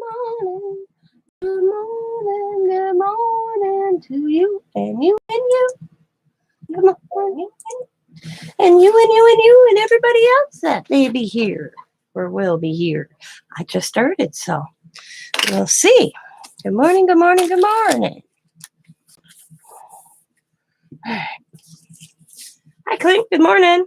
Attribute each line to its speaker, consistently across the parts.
Speaker 1: morning. Good morning. Good morning to you and you and you. Good morning. And you and you and you and everybody else that may be here or will be here. I just started, so we'll see. Good morning, good morning, good morning. Hi, Clint. Good morning.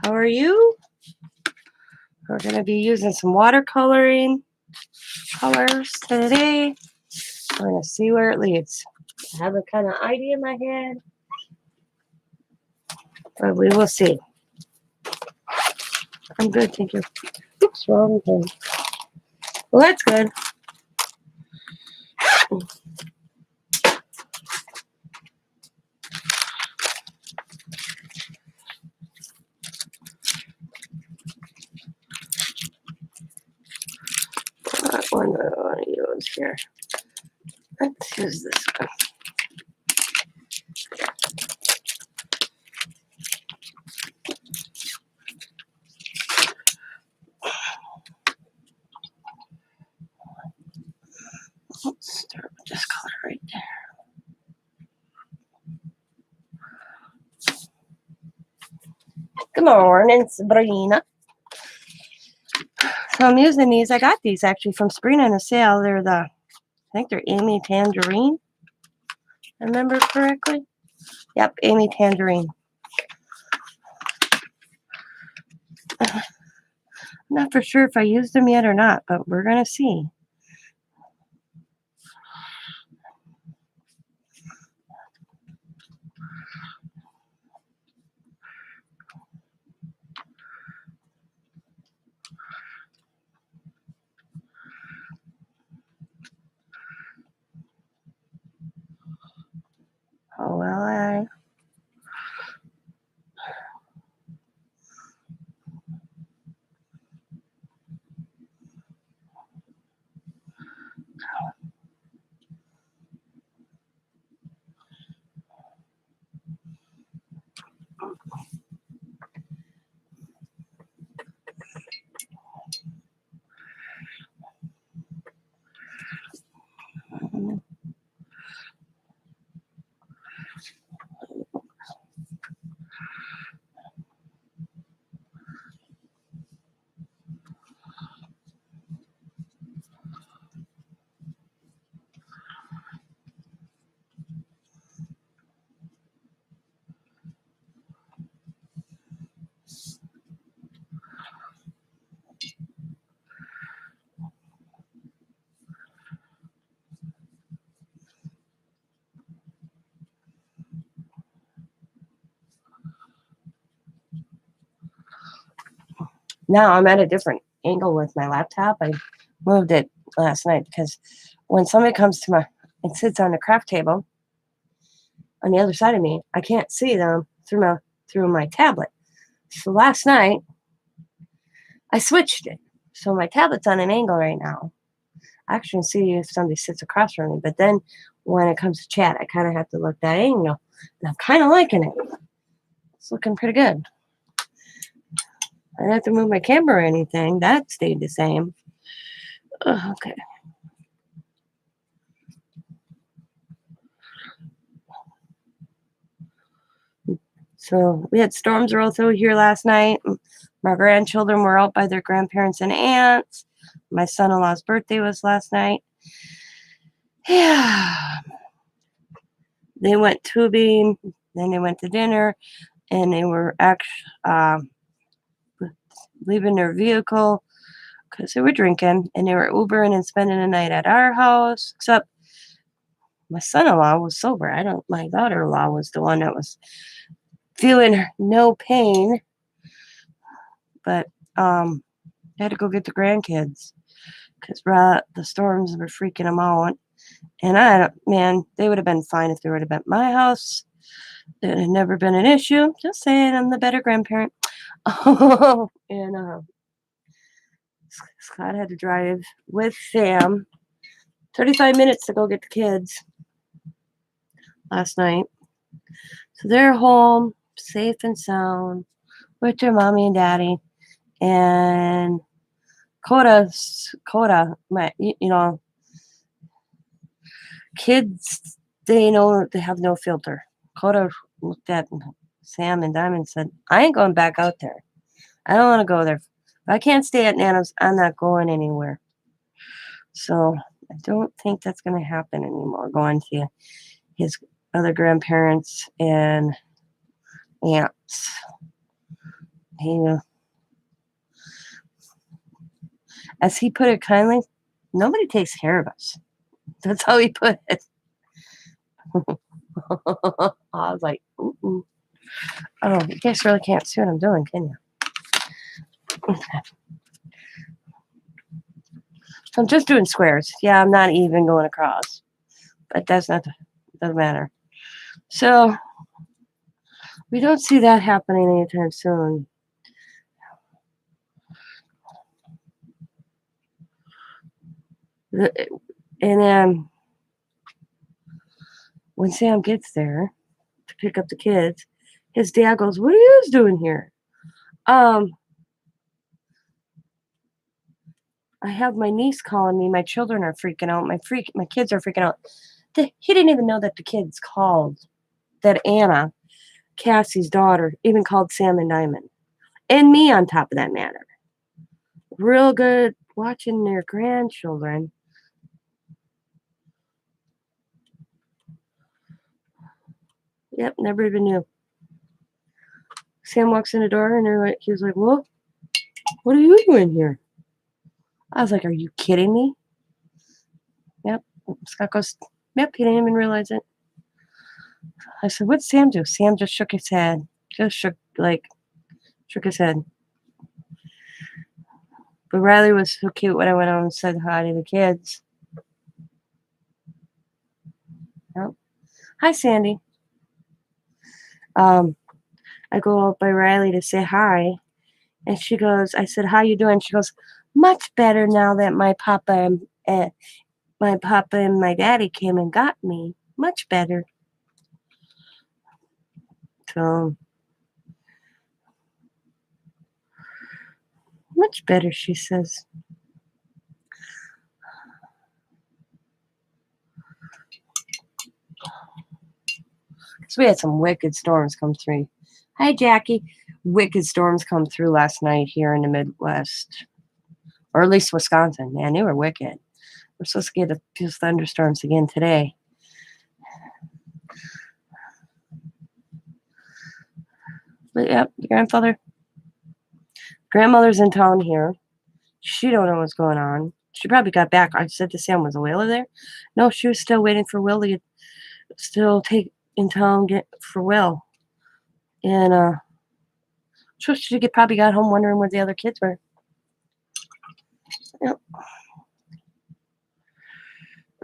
Speaker 1: How are you? We're going to be using some watercoloring colors today. We're going to see where it leads. I have a kind of idea in my head, but we will see. I'm good, thank you. Oops, wrong thing. Well, that's good. What one do I want to use here? Let's use this one. Let's start with this color right there. Good morning, Sabrina. So I'm using these. I got these actually from Sabrina in a sale. They're I think they're Amy Tangerine. I remember correctly? Yep, Amy Tangerine. I'm not for sure if I used them yet or not, but we're going to see. Oh, well, now I'm at a different angle with my laptop. I moved it last night because when somebody comes to and sits on the craft table on the other side of me, I can't see them through my tablet. So last night I switched it. So my tablet's on an angle right now. I actually see if somebody sits across from me, but then when it comes to chat, I kind of have to look that angle. And I'm kind of liking it. It's looking pretty good. I didn't have to move my camera or anything. That stayed the same. Okay. So we had storms roll through here last night. My grandchildren were out by their grandparents and aunts. My son-in-law's birthday was last night. Yeah. They went tubing, then they went to dinner, and they were actually leaving their vehicle because they were drinking, and they were Ubering and spending the night at our house, except my son-in-law was sober. My daughter-in-law was the one that was feeling no pain, but I had to go get the grandkids because the storms were freaking them out. And man, they would have been fine if they would have been at my house. It had never been an issue. Just saying, I'm the better grandparent. And Scott had to drive with Sam 35 minutes to go get the kids last night. So they're home, safe and sound, with their mommy and daddy. And Coda, kids, they know they have no filter. Coda looked at Sam and Diamond and said, I ain't going back out there. I don't want to go there. If I can't stay at Nana's, I'm not going anywhere. So I don't think that's going to happen anymore, going to his other grandparents and aunts. As he put it kindly, nobody takes care of us. That's how he put it. I was like, ooh. Oh, you guys really can't see what I'm doing, can you? I'm just doing squares. Yeah, I'm not even going across. But doesn't matter. So we don't see that happening anytime soon. And then when Sam gets there to pick up the kids, his dad goes, what are you doing here? I have my niece calling me. My children are freaking out. My kids are freaking out. He didn't even know that the kids called, that Anna, Cassie's daughter, even called Sam and Diamond. And me on top of that matter. Real good watching their grandchildren. Yep, never even knew. Sam walks in the door and he was like, well, what are you doing here? I was like, are you kidding me? Yep. Scott goes, yep, he didn't even realize it. I said, what'd Sam do? Sam just shook his head. Shook his head. But Riley was so cute when I went on and said hi to the kids. Yep. Hi, Sandy. I go up by Riley to say hi. And she goes, I said, how you doing? She goes, much better now that my papa and my daddy came and got me. Much better. So, much better, she says. So we had some wicked storms come through. Hi, Jackie. Wicked storms come through last night here in the Midwest. Or at least Wisconsin. Man, they were wicked. We're supposed to get a few thunderstorms again today. But yep, grandmother's in town here. She don't know what's going on. She probably got back. I said to Sam, was Willa there? No, she was still waiting for Will to still take in town for Will. And so she probably got home wondering where the other kids were. Yep.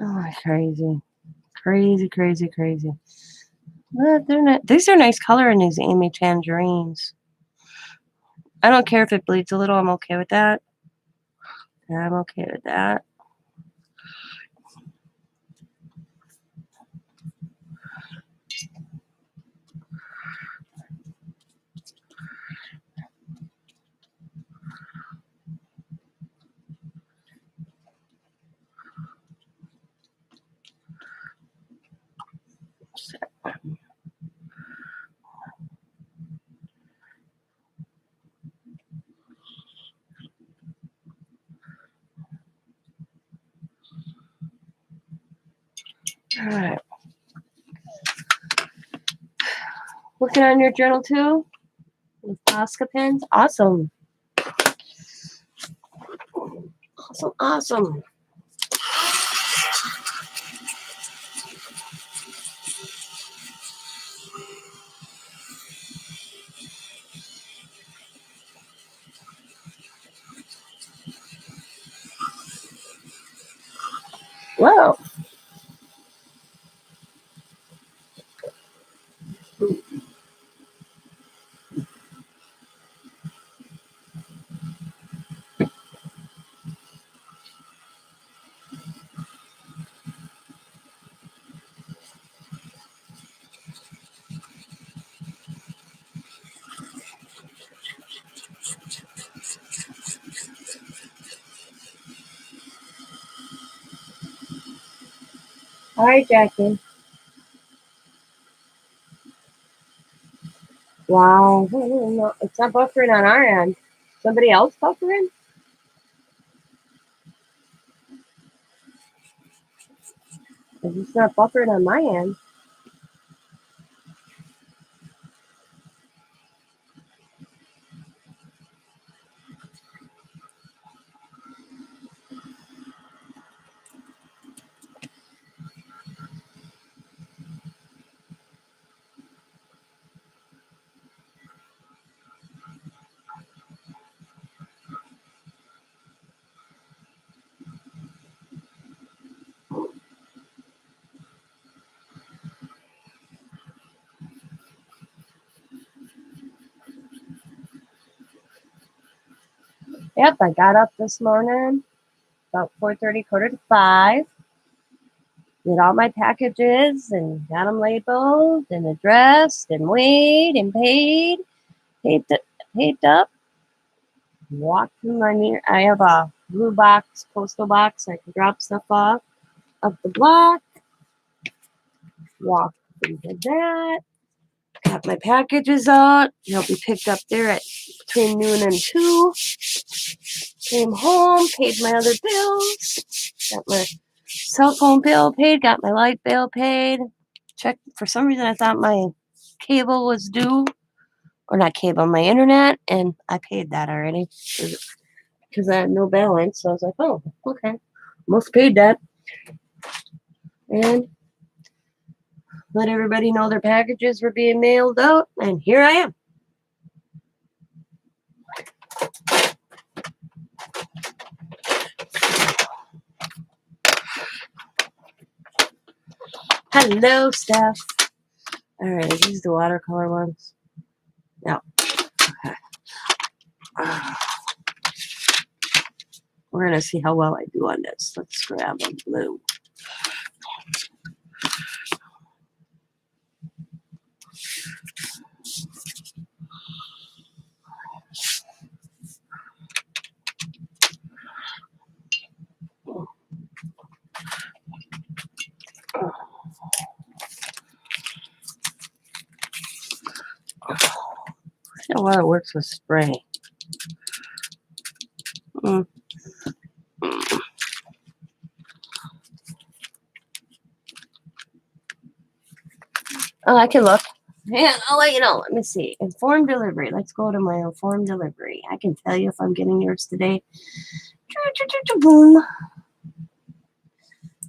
Speaker 1: Oh, crazy. Crazy. But they're not. These are nice color in these Amy tangerines. I don't care if it bleeds a little. I'm okay with that. I'm okay with that. All right. Working on your journal too? With Posca pens? Awesome. Awesome. Whoa. All right, Jackie. Wow. No, it's not buffering on our end. Somebody else buffering? It's not buffering on my end. Yep, I got up this morning about 4:30, quarter to 5. Did all my packages and got them labeled and addressed and weighed and paid. Paid up. Walked through my mirror. I have a blue box, postal box. I can drop stuff off up the block. Walked into that. Got my packages out. They'll be picked up there at between noon and 2. Came home, paid my other bills. Got my cell phone bill paid. Got my light bill paid. Checked. For some reason, I thought my cable was due. Or not cable, my internet. And I paid that already. Because I had no balance. So I was like, oh, okay. Almost paid that. And let everybody know their packages were being mailed out. And here I am. Hello, Steph. All right, are these the watercolor ones? No. Okay. We're going to see how well I do on this. Let's grab a blue. I don't know how it works with spray. Oh, I can look. Yeah, I'll let you know. Let me see. Informed delivery. Let's go to my informed delivery. I can tell you if I'm getting yours today. Boom.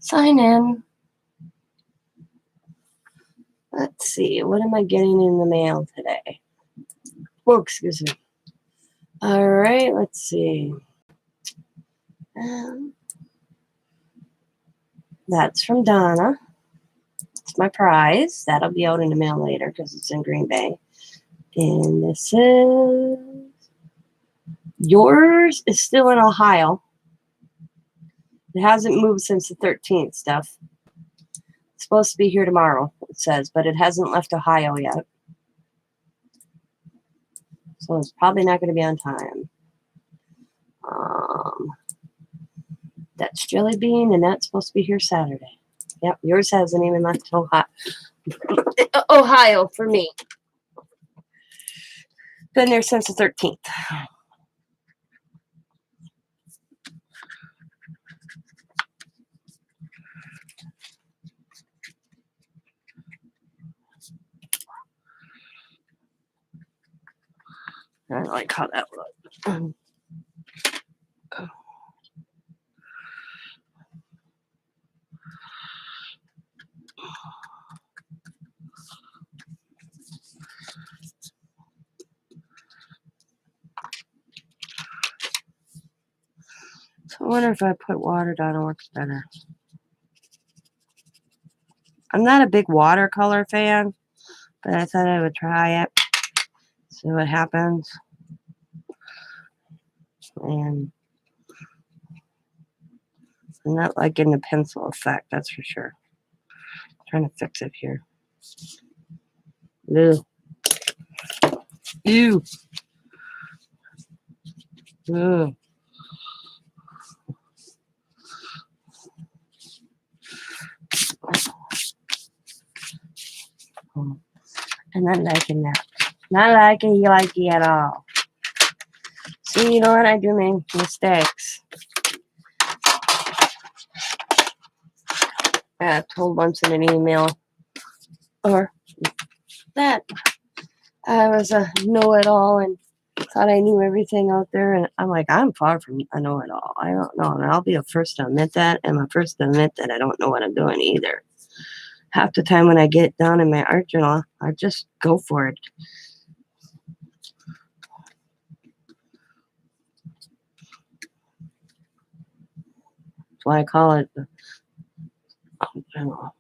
Speaker 1: Sign in. Let's see. What am I getting in the mail today? Oh, excuse me. All right. Let's see. That's from Donna. It's my prize. That'll be out in the mail later because it's in Green Bay. And this is yours is still in Ohio. It hasn't moved since the 13th, Steph. It's supposed to be here tomorrow, it says, but it hasn't left Ohio yet. So it's probably not going to be on time. That's Jelly Bean, and that's supposed to be here Saturday. Yep, yours hasn't even left Ohio for me. Been there since the 13th. I like how that looks. So I wonder if I put water down, it works better. I'm not a big watercolor fan, but I thought I would try it, see what happens. And I'm not liking the pencil effect, that's for sure. I'm trying to fix it here. Ew. Ew. Ew. I'm not liking that. Not liking you at all. See, you know what? I do make mistakes. I told once in an email or that I was a know-it-all and thought I knew everything out there. And I'm like, I'm far from a know-it-all. I don't know. And I'll be the first to admit that. And I'm first to admit that I don't know what I'm doing either. Half the time when I get down in my art journal, I just go for it. That's why I call it the journal.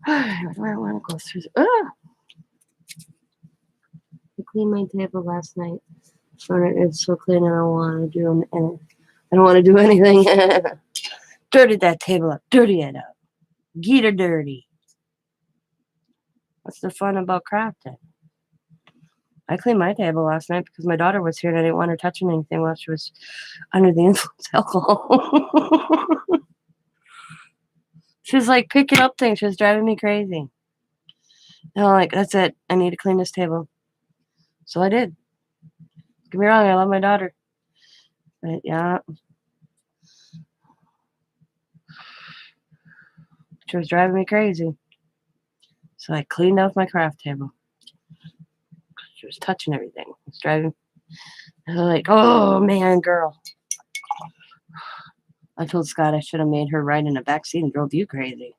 Speaker 1: Where do I want to go through? I cleaned my table last night. It's so clean, I don't want to do anything. I don't want to do anything. Dirty that table up. Dirty it up. Get it dirty. What's the fun about crafting? I cleaned my table last night because my daughter was here and I didn't want her touching anything while she was under the influence of alcohol. She was like picking up things. She was driving me crazy. And I'm like, that's it. I need to clean this table. So I did. Don't get me wrong, I love my daughter. But yeah. She was driving me crazy. So I cleaned off my craft table. She was touching everything. It was driving. I was like, oh man, girl. I told Scott I should have made her ride in the back seat and drove you crazy.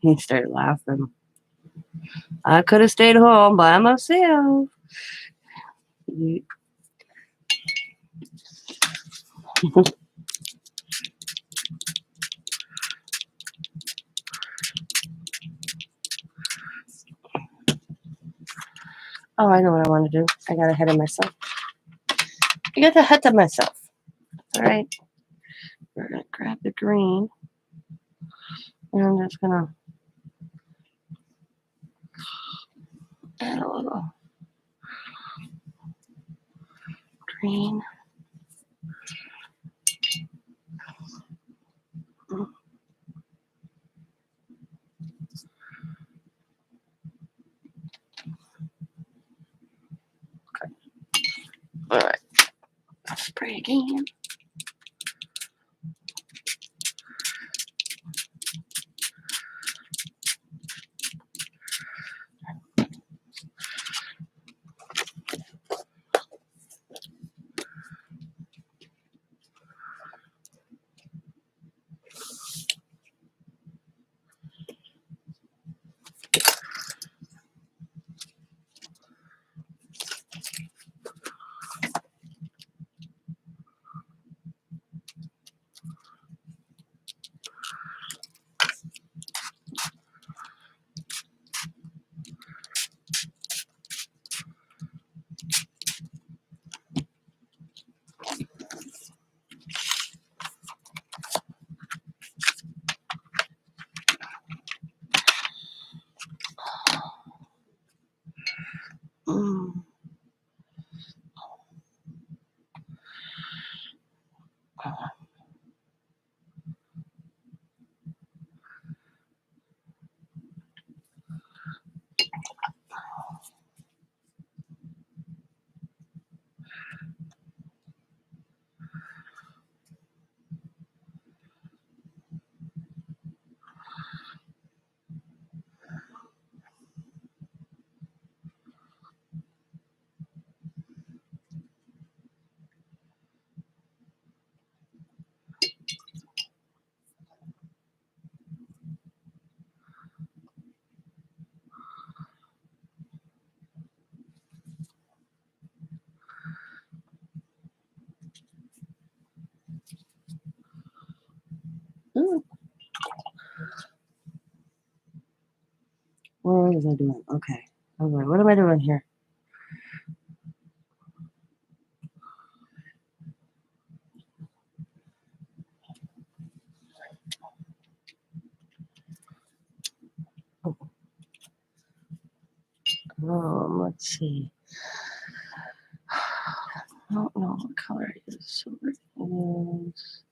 Speaker 1: He started laughing. I could have stayed home by myself. Oh, I know what I want to do. I got ahead of myself. I got ahead of myself. All right. We're going to grab the green. And I'm just going to add a little green. Okay. All right. Spray again. What was I doing? Okay. What am I doing here? Let's see. I don't know what color it is. So it is.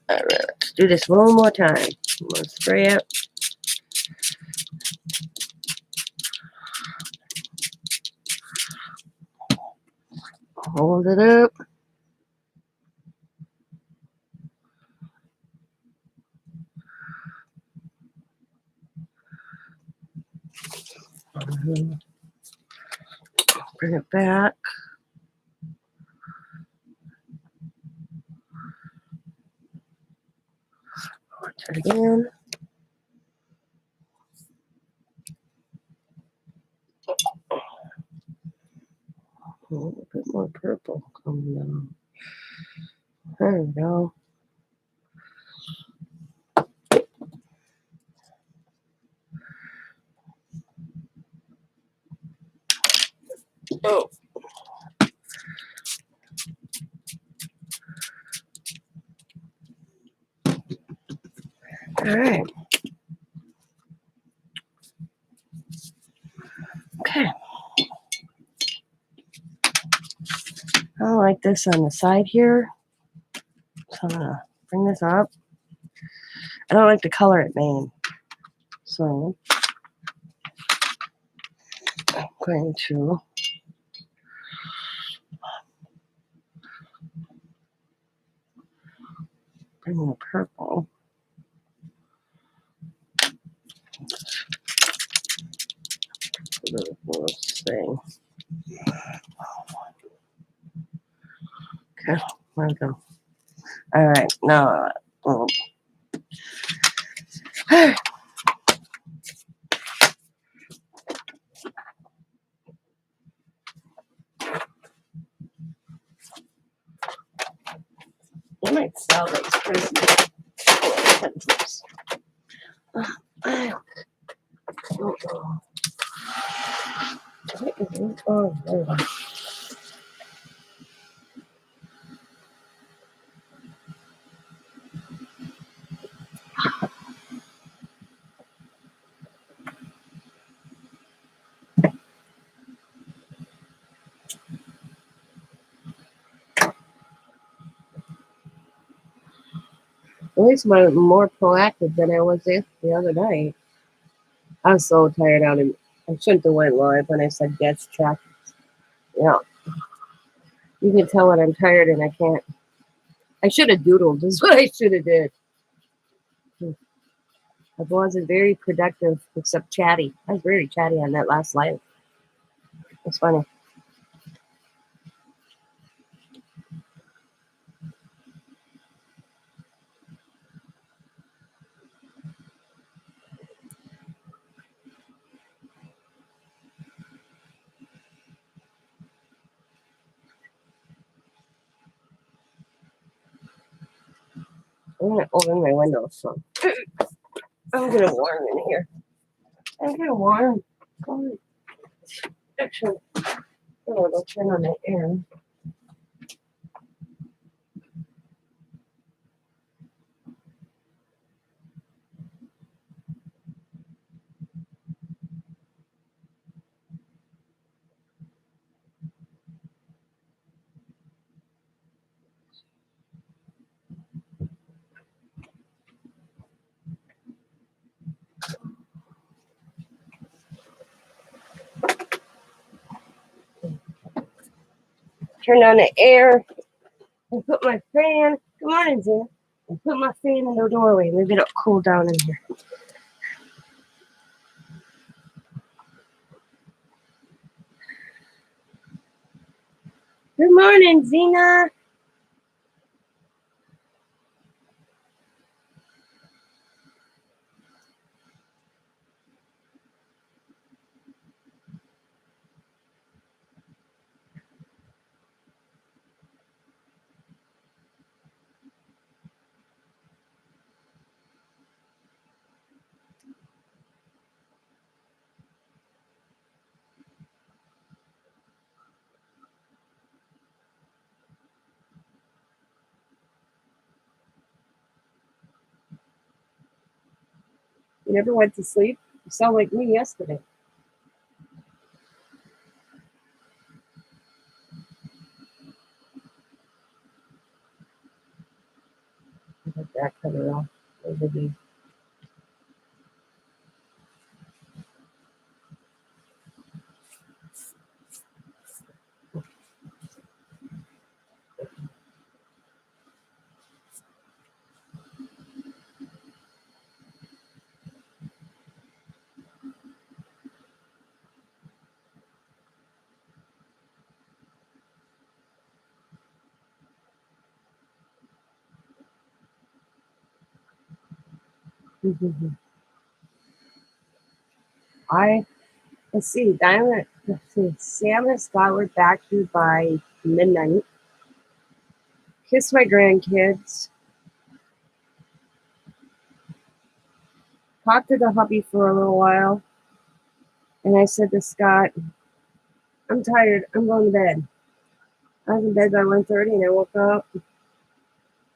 Speaker 1: All right, let's do this one more time. I'm gonna spray it. Hold it up. Bring it back. Watch it again. A little bit more purple coming down. There we go. Oh. All right. Okay. I like this on the side here. So I'm gonna bring this up. I don't like the color it made. So I'm going to bring the purple. This thing. Okay, there we go. All right, now I might sell those Christmas pencils. I don't know. What is it? Oh, there we go. At least I'm more proactive than I was the other night. I was so tired out and I shouldn't have went live when I said guest check. Yeah. You can tell when I'm tired and I can't. I should have doodled is what I should have did. I wasn't very productive except chatty. I was very chatty on that last live. It's funny. I'm gonna open my window so I'm gonna warm in here. I'm gonna warm. Actually, I'll turn on the air. Turn on the air and put my fan. Come on, Zia. And put my fan in the doorway. Maybe it'll cool down in here. Good morning, Zena. You never went to sleep? You sound like me yesterday. I got that cover off. Let's see, Sam has Flower back here by midnight. Kiss my grandkids. Talked to the hubby for a little while. And I said to Scott, I'm tired. I'm going to bed. I was in bed by 1:30 and I woke up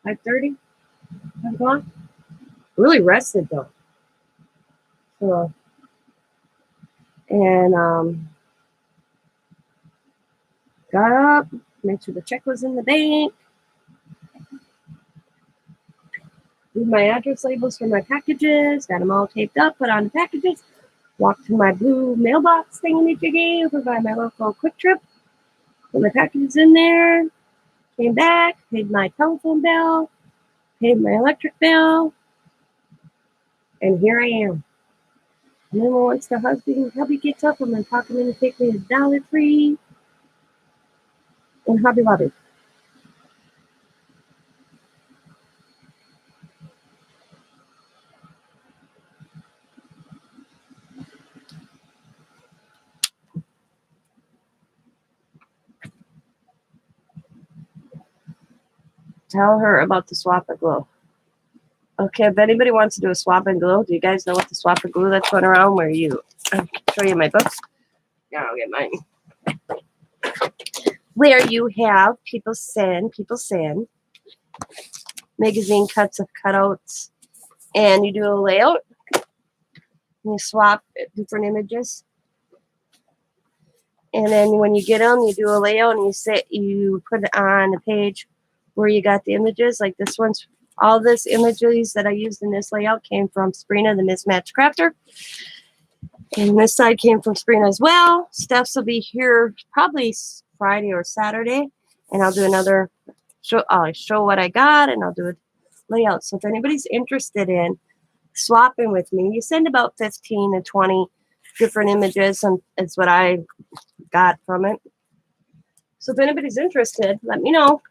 Speaker 1: 5:30, 5 o'clock. Really rested though. So, and got up, made sure the check was in the bank, did my address labels for my packages, got them all taped up, put on the packages, walked to my blue mailbox thingy-majiggy over by my local Quick Trip, put my packages in there, came back, paid my telephone bill, paid my electric bill, and here I am. And then once the hubby gets up, I'm going to talk him into taking me to Dollar Tree and Hobby Lobby. Tell her about the swap and glue. Okay, if anybody wants to do a swap and glue, do you guys know what the swap and glue that's going around where you show you my books? Yeah, I'll get mine. Where you have people send magazine cuts of cutouts, and you do a layout, and you swap different images. And then when you get them, you do a layout and you put it on the page where you got the images. Like this one's, all this images that I used in this layout came from Sabrina, the Mismatched Crafter. And this side came from Sabrina as well. Steph's will be here probably Friday or Saturday. And I'll do another show. I'll show what I got and I'll do a layout. So if anybody's interested in swapping with me, you send about 15 to 20 different images, and it's what I got from it. So if anybody's interested, let me know.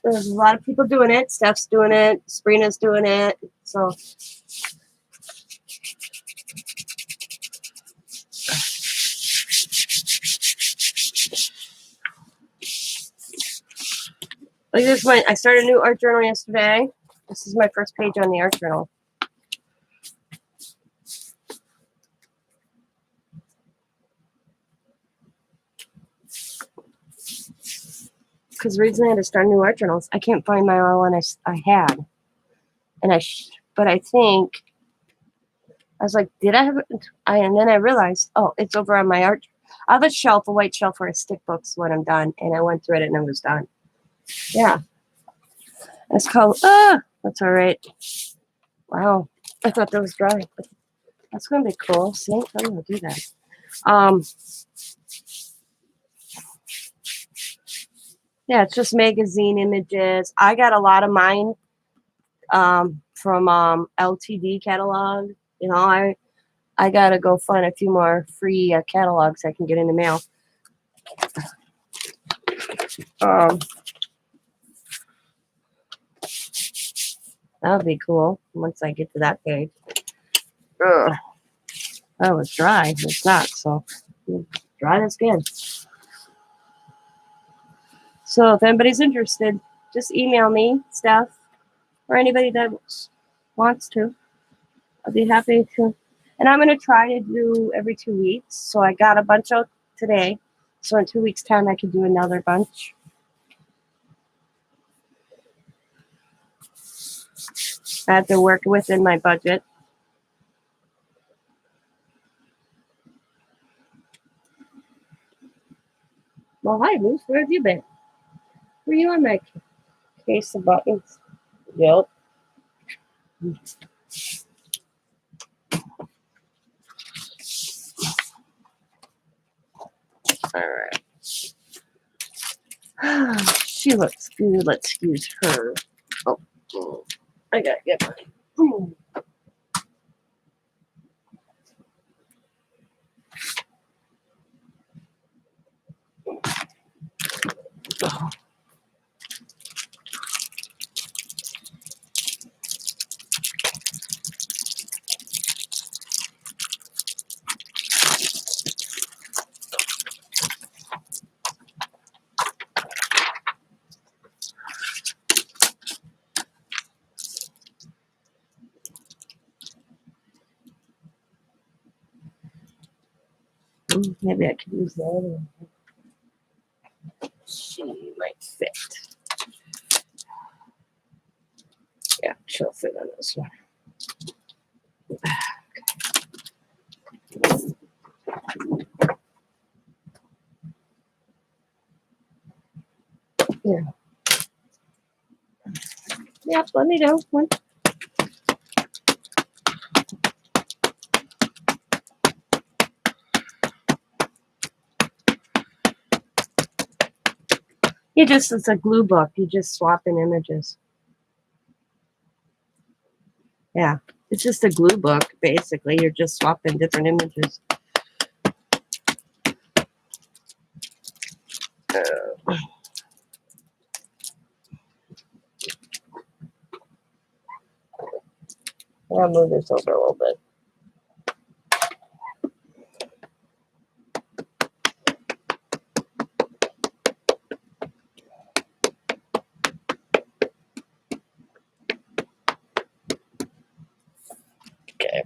Speaker 1: There's a lot of people doing it. Steph's doing it. Sabrina's doing it. So like this one, I started a new art journal yesterday. This is my first page on the art journal. Because the reason I had to start new art journals, I can't find my one I had. And but I think, I was like, did I have it? And then I realized, oh, it's over on my art. I have a shelf, a white shelf where I stick books when I'm done. And I went through it and I was done. Yeah. It's called, that's all right. Wow. I thought that was dry. But that's going to be cool. See, I'm going to do that. Yeah, it's just magazine images. I got a lot of mine from LTD catalog. You know, I gotta go find a few more free catalogs I can get in the mail. Um, that would be cool once I get to that page. Ugh, that was dry. It's not, so dry the skin. So if anybody's interested, just email me, Steph, or anybody that wants to. I'll be happy to. And I'm going to try to do every 2 weeks. So I got a bunch out today. So in 2 weeks' time, I could do another bunch. I have to work within my budget. Well, hi, Moose. Where have you been? Were you on my case of buttons? Yep. All right. She looks good. Let's use her. Oh, I gotta get mine. Maybe I could use the other one. She might fit. Yeah, she'll fit on this one. Yeah. Yep, let me know. It's a glue book. You just swap in images. Yeah. It's just a glue book, basically. You're just swapping different images. I'll move this over a little bit. Okay.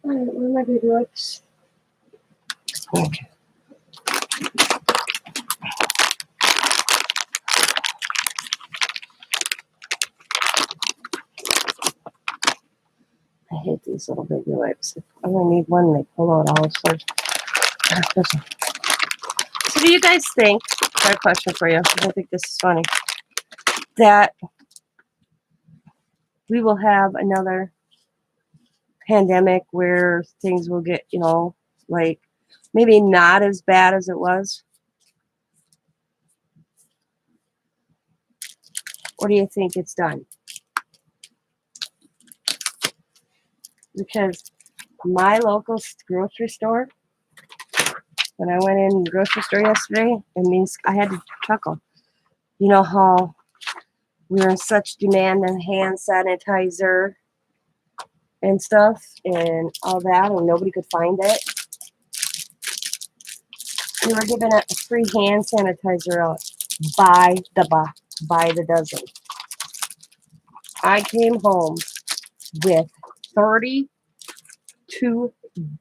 Speaker 1: Alright, where are my big lips? Okay. I hate these little baby wipes. I only need one, they pull out all sorts. So do you guys think, I got a question for you, I think this is funny, that we will have another pandemic where things will get, like maybe not as bad as it was? Or do you think it's done? Because my local grocery store, when I went in the grocery store yesterday, it means I had to chuckle. You know how we were in such demand of hand sanitizer and stuff and all that, and nobody could find it. We were giving a free hand sanitizer out by the dozen. I came home with 32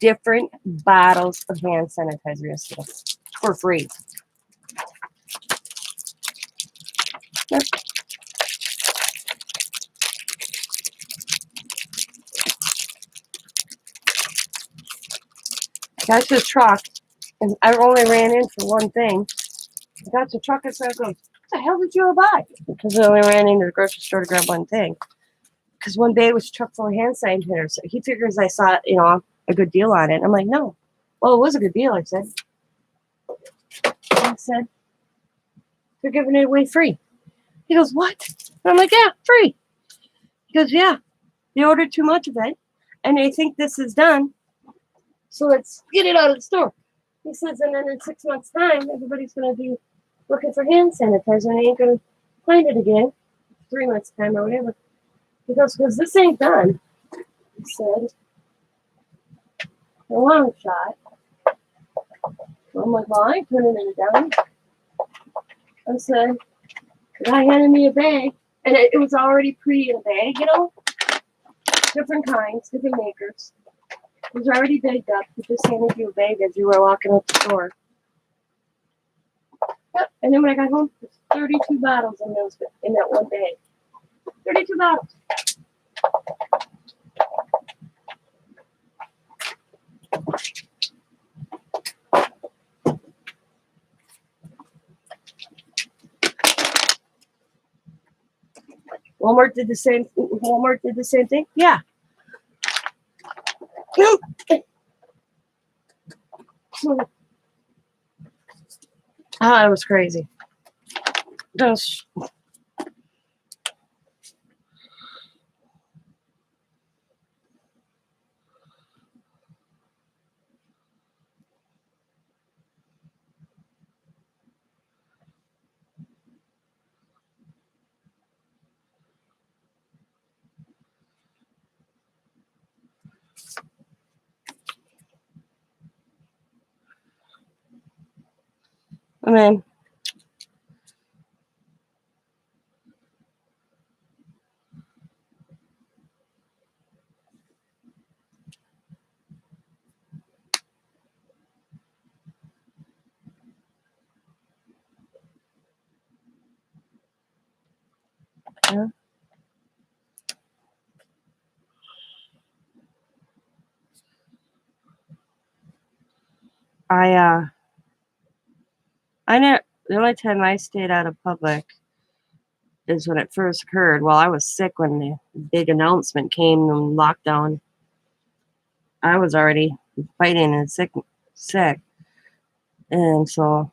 Speaker 1: different bottles of hand sanitizer yesterday for free. Yep. Got to the truck, and I only ran in for one thing. I got to the truck and said, "What the hell did you buy?" Because I only ran into the grocery store to grab one thing. Because one bag was chock full of hand sanitizer. So he figures I saw, a good deal on it. And I'm like, no. Well, it was a good deal, I said. They're giving it away free. He goes, what? And I'm like, yeah, free. He goes, yeah. They ordered too much of it, and they think this is done. So let's get it out of the store. He says, and then in 6 months' time, everybody's going to be looking for hand sanitizer, and they ain't going to find it again. 3 months' time or whatever. He goes, because this ain't done. He said, a long shot. I'm like, well, I ain't putting it down. I said, the guy handed me a bag, and it was already in a bag, different kinds, different makers. It was already bagged up. He just handed you a bag as you were walking up the store. Yep. And then when I got home, there's 32 bottles in that one bag. 32 bottles. Walmart did the same thing. Yeah. It was crazy. I mean, yeah. I know the only time I stayed out of public is when it first occurred. Well, I was sick when the big announcement came and lockdown. I was already fighting and sick, and so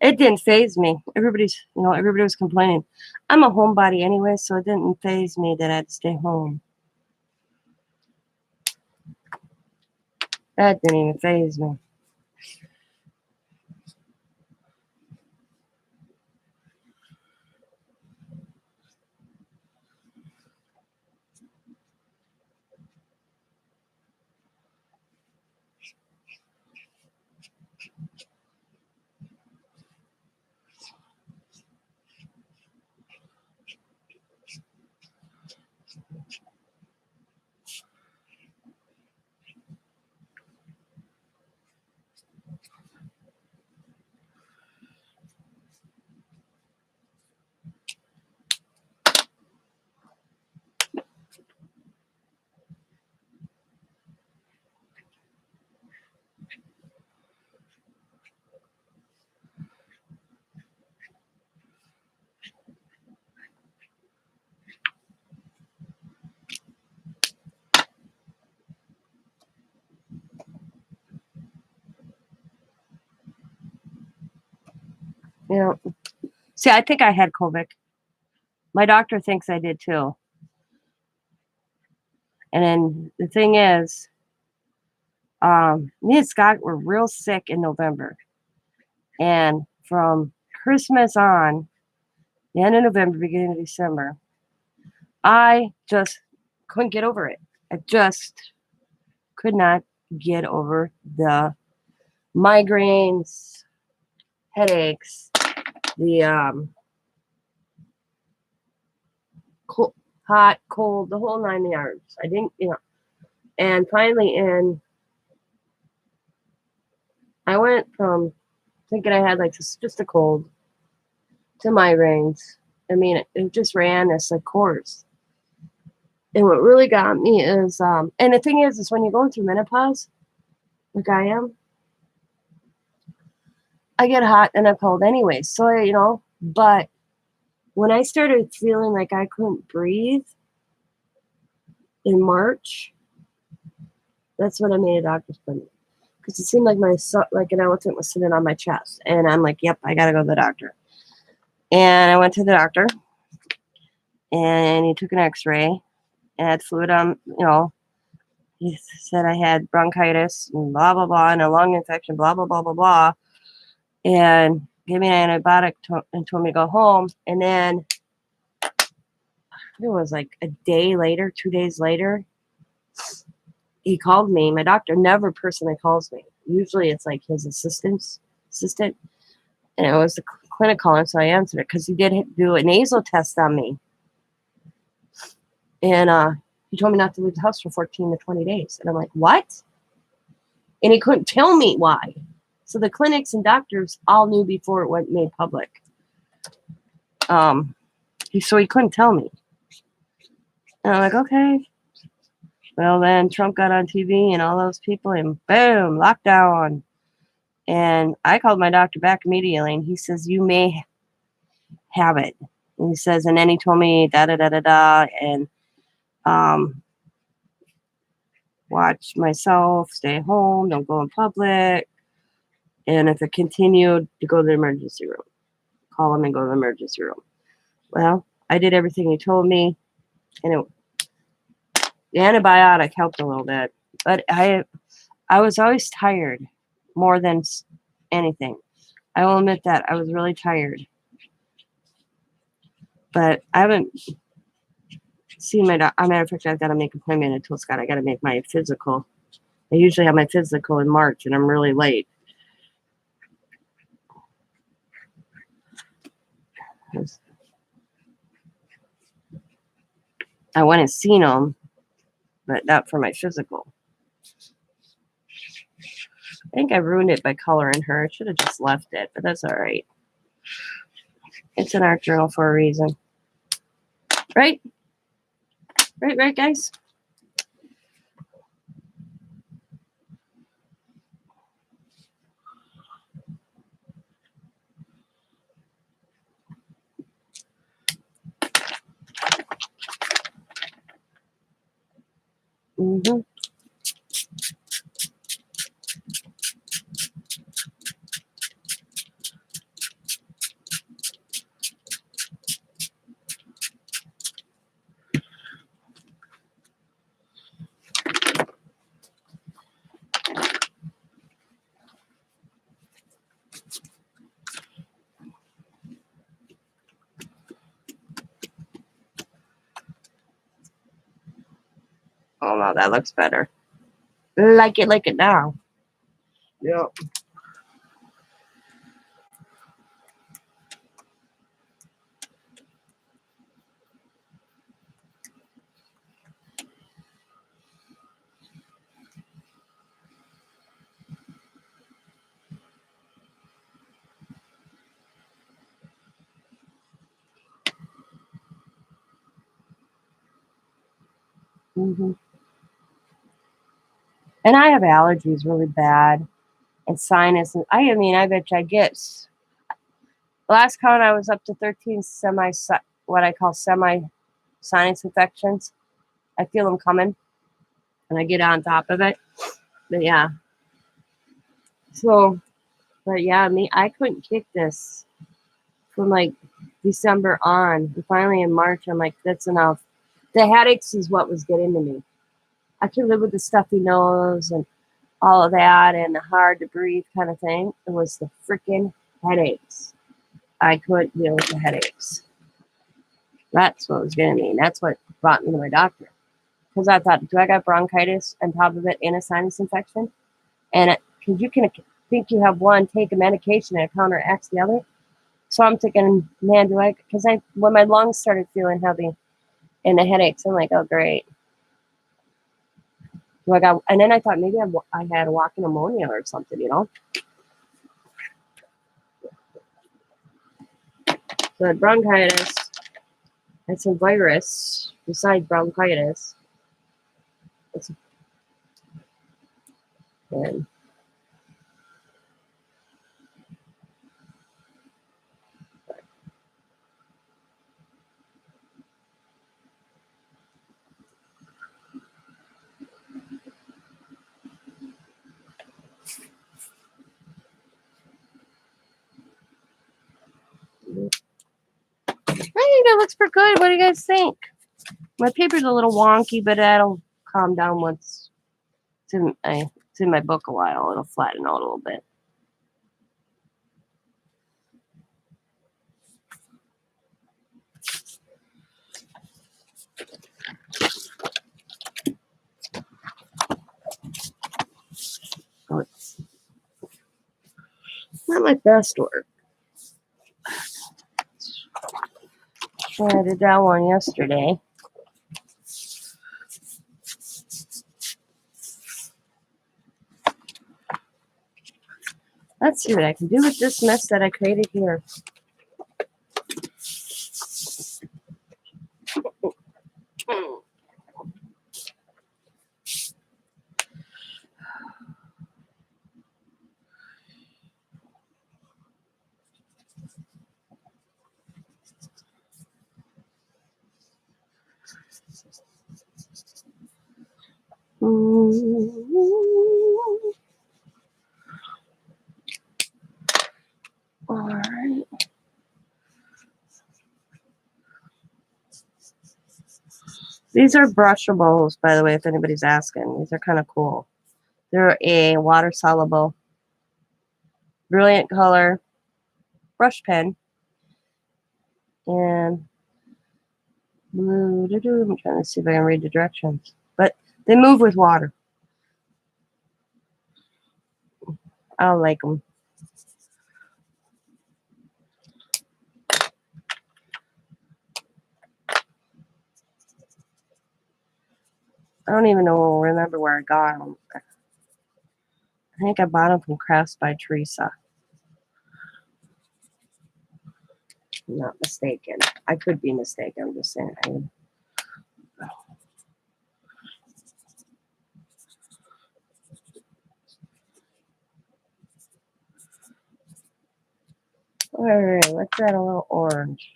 Speaker 1: it didn't phase me. Everybody was complaining. I'm a homebody anyway, so it didn't phase me that I'd stay home. That didn't even phase me. See, I think I had COVID. My doctor thinks I did too. And then the thing is, me and Scott were real sick in November. And from Christmas on, the end of November, beginning of December. I just couldn't get over it. I just could not get over the migraines, headaches, the cold, hot, cold, the whole 9 yards. I didn't, and finally I went from thinking I had like just a cold to migraines. I mean, it just ran this like course. And what really got me is, and the thing is when you're going through menopause, like I am, I get hot and I'm cold anyway. So, but when I started feeling like I couldn't breathe in March, that's when I made a doctor's appointment. Because it seemed like like an elephant was sitting on my chest. And I'm like, yep, I got to go to the doctor. And I went to the doctor and he took an x-ray and had fluid on, he said I had bronchitis and blah, blah, blah, and a lung infection, blah, blah, blah, blah, blah. And gave me an antibiotic and told me to go home. And then it was like a day later, 2 days later, he called me. My doctor never personally calls me. Usually it's like his assistant. And it was the clinic calling, so I answered it because he did do a nasal test on me. And he told me not to leave the house for 14 to 20 days. And I'm like, what? And he couldn't tell me why. So the clinics and doctors all knew before it went made public. So he couldn't tell me. And I'm like, okay. Well, then Trump got on TV and all those people, and boom, lockdown. And I called my doctor back immediately, and he says, you may have it. And he says, and then he told me, da-da-da-da-da, and watch myself, stay home, don't go in public. And if it continued, to go to the emergency room. Call him and go to the emergency room. Well, I did everything he told me, and the antibiotic helped a little bit. But I was always tired more than anything. I will admit that. I was really tired. But I haven't seen my doctor. As a matter of fact, I've got to make an appointment. I told Scott I got to make my physical. I usually have my physical in March, and I'm really late. I went and seen him, but not for my physical. I think I ruined it by coloring her. I should have just left it, but that's all right. It's an art journal for a reason. Right? Right, guys? Mm-hmm. Oh, no, that looks better. Like it now. Yep. Mm-hmm. And I have allergies really bad and sinus. And I bet you I get. Last count, I was up to 13 what I call semi sinus infections. I feel them coming, and I get on top of it. But yeah. So, but yeah, I couldn't kick this from like December on. And finally in March, I'm like, that's enough. The headaches is what was getting to me. I could live with the stuffy nose and all of that and the hard to breathe kind of thing. It was the freaking headaches. I couldn't deal with the headaches. That's what was getting me. That's what brought me to my doctor. Because I thought, do I got bronchitis on top of it and a sinus infection? And because you can think you have one, take a medication and it counteracts the other. So I'm thinking, man, do I? Because when my lungs started feeling heavy and the headaches, I'm like, oh great. Do I got? And then I thought maybe I had a walking pneumonia or something, you know. So I had bronchitis. It's a virus besides bronchitis. It's, and I think it looks pretty good. What do you guys think? My paper's a little wonky, but that'll calm down once it's in my book a while. It'll flatten out a little bit. Oh, it's not my best work. I did that one yesterday. Let's see what I can do with this mess that I created here. All right. These are brushables, by the way, if anybody's asking. These are kind of cool. They're a water-soluble, brilliant color brush pen. And I'm trying to see if I can read the directions. But they move with water. I like them. I don't even remember where I got them. I think I bought them from Crafts by Teresa. I'm not mistaken. I could be mistaken. I'm just saying. All right, let's add a little orange.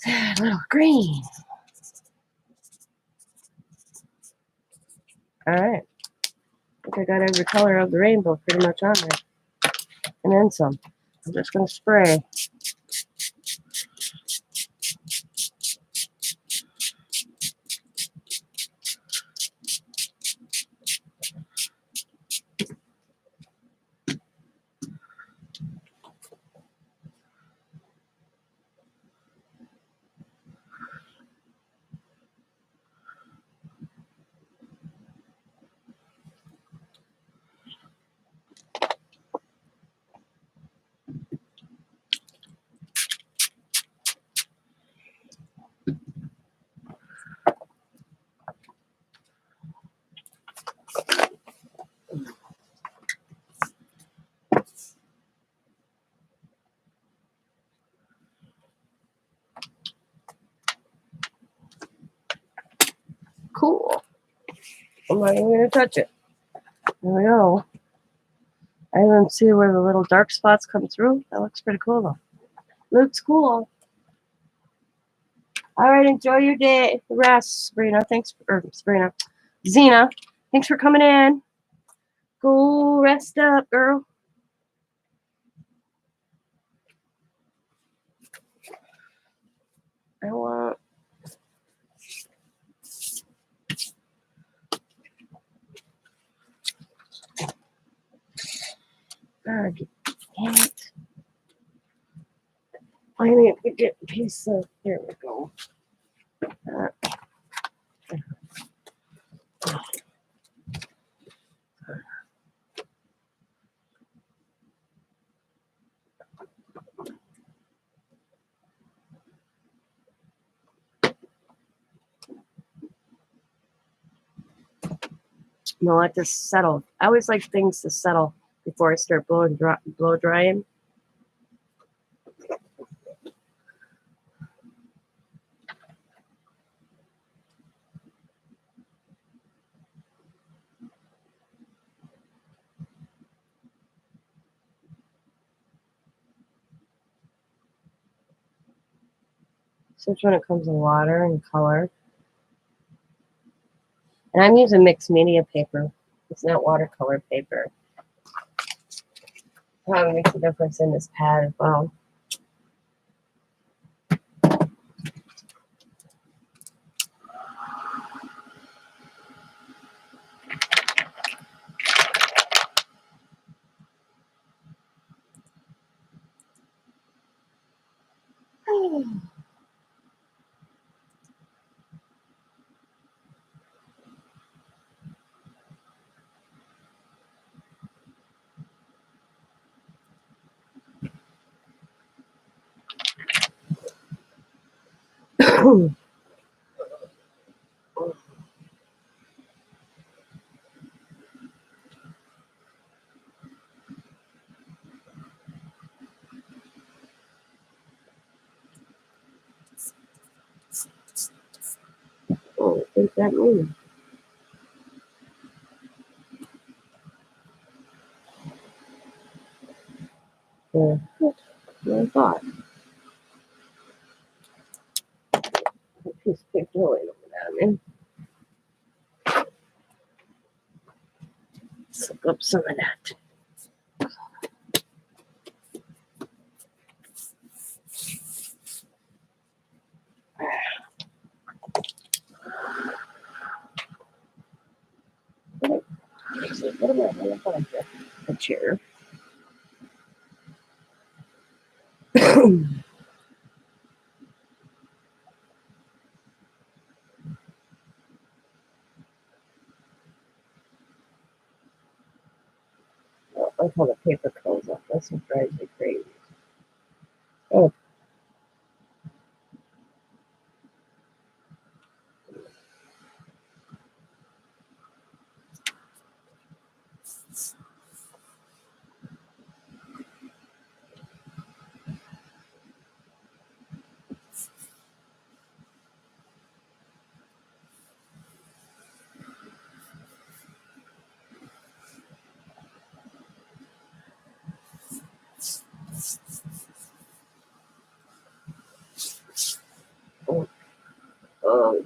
Speaker 1: A little green. All right. I think I got every color of the rainbow pretty much on there. And then some. I'm just going to spray. Cool. I'm not even going to touch it. There we go. I don't see where the little dark spots come through. That looks pretty cool, though. Looks cool. All right, enjoy your day. The rest, Sabrina. Zena, thanks for coming in. Go rest up, girl. I want I need to get a piece of, there we go. No, let this settle. I always like things to settle before I start blow drying. Especially when it comes to water and color. And I'm using mixed media paper. It's not watercolor paper. Probably makes a difference in this pad as well. Oh, what does that mean? Yeah, what I thought. A piece of paper rolling over that, man. Soak up some of that. What am I doing for a chair? Oh, I call the paper curls up. That's what drives me crazy. Oh, oh, oh.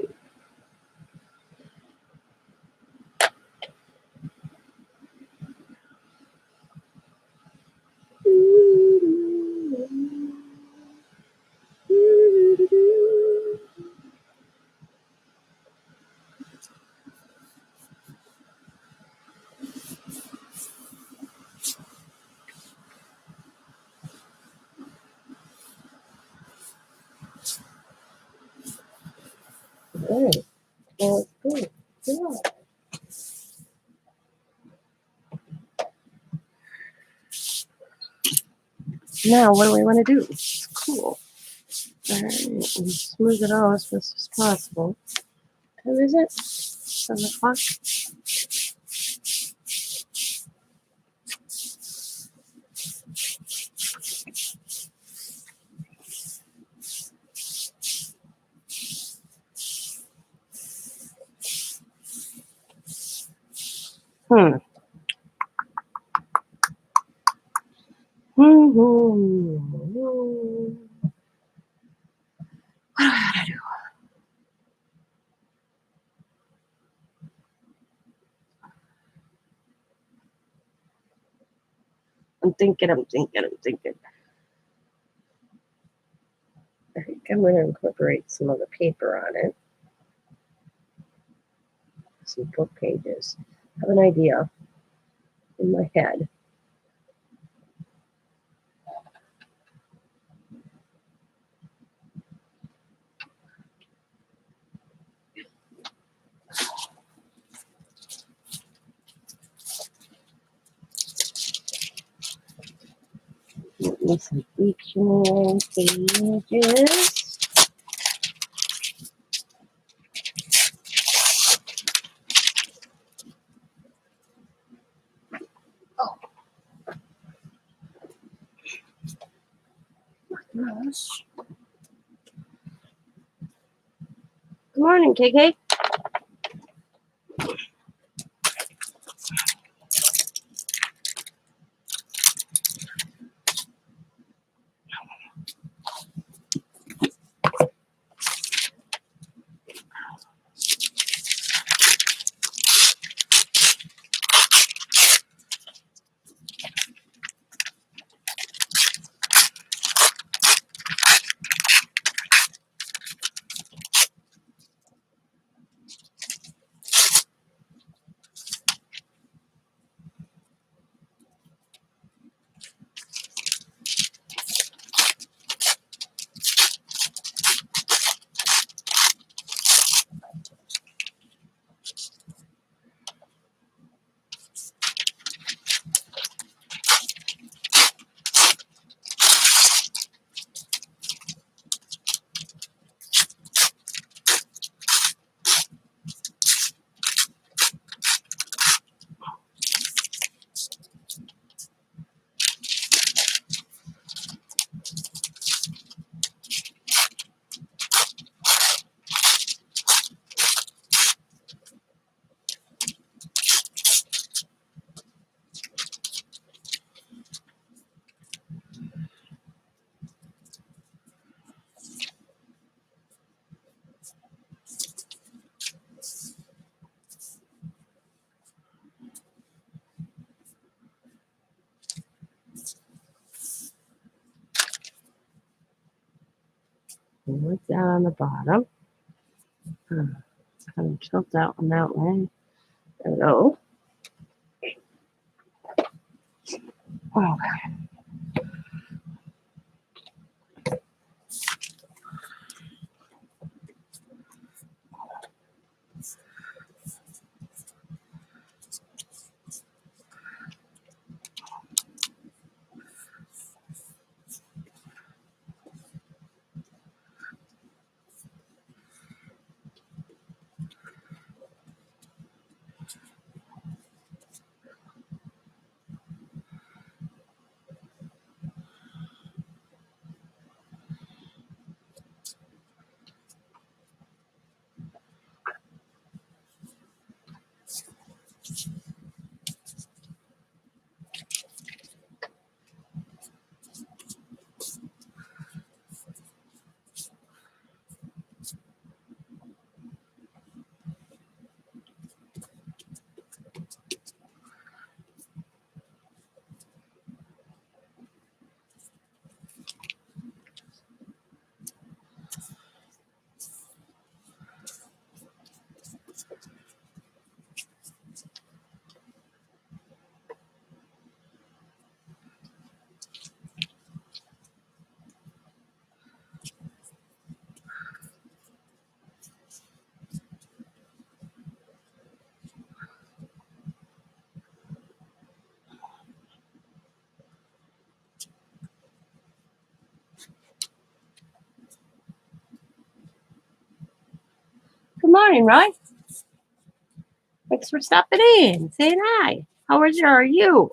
Speaker 1: All right. Well, good. Good. Now, what do we want to do? It's cool. All right, and smooth it out as best as possible. What is it? 7 o'clock? Hmm. What do I gotta do? I'm thinking. I think I'm going to incorporate some of the paper on it. Some book pages. I have an idea in my head. me some dictionary pages. Oh, gosh. Good morning, KK. What's down on the bottom? Kind of tilts out on that way. There we go. Oh, good morning, Roy. Thanks for stopping in, saying hi. How are you?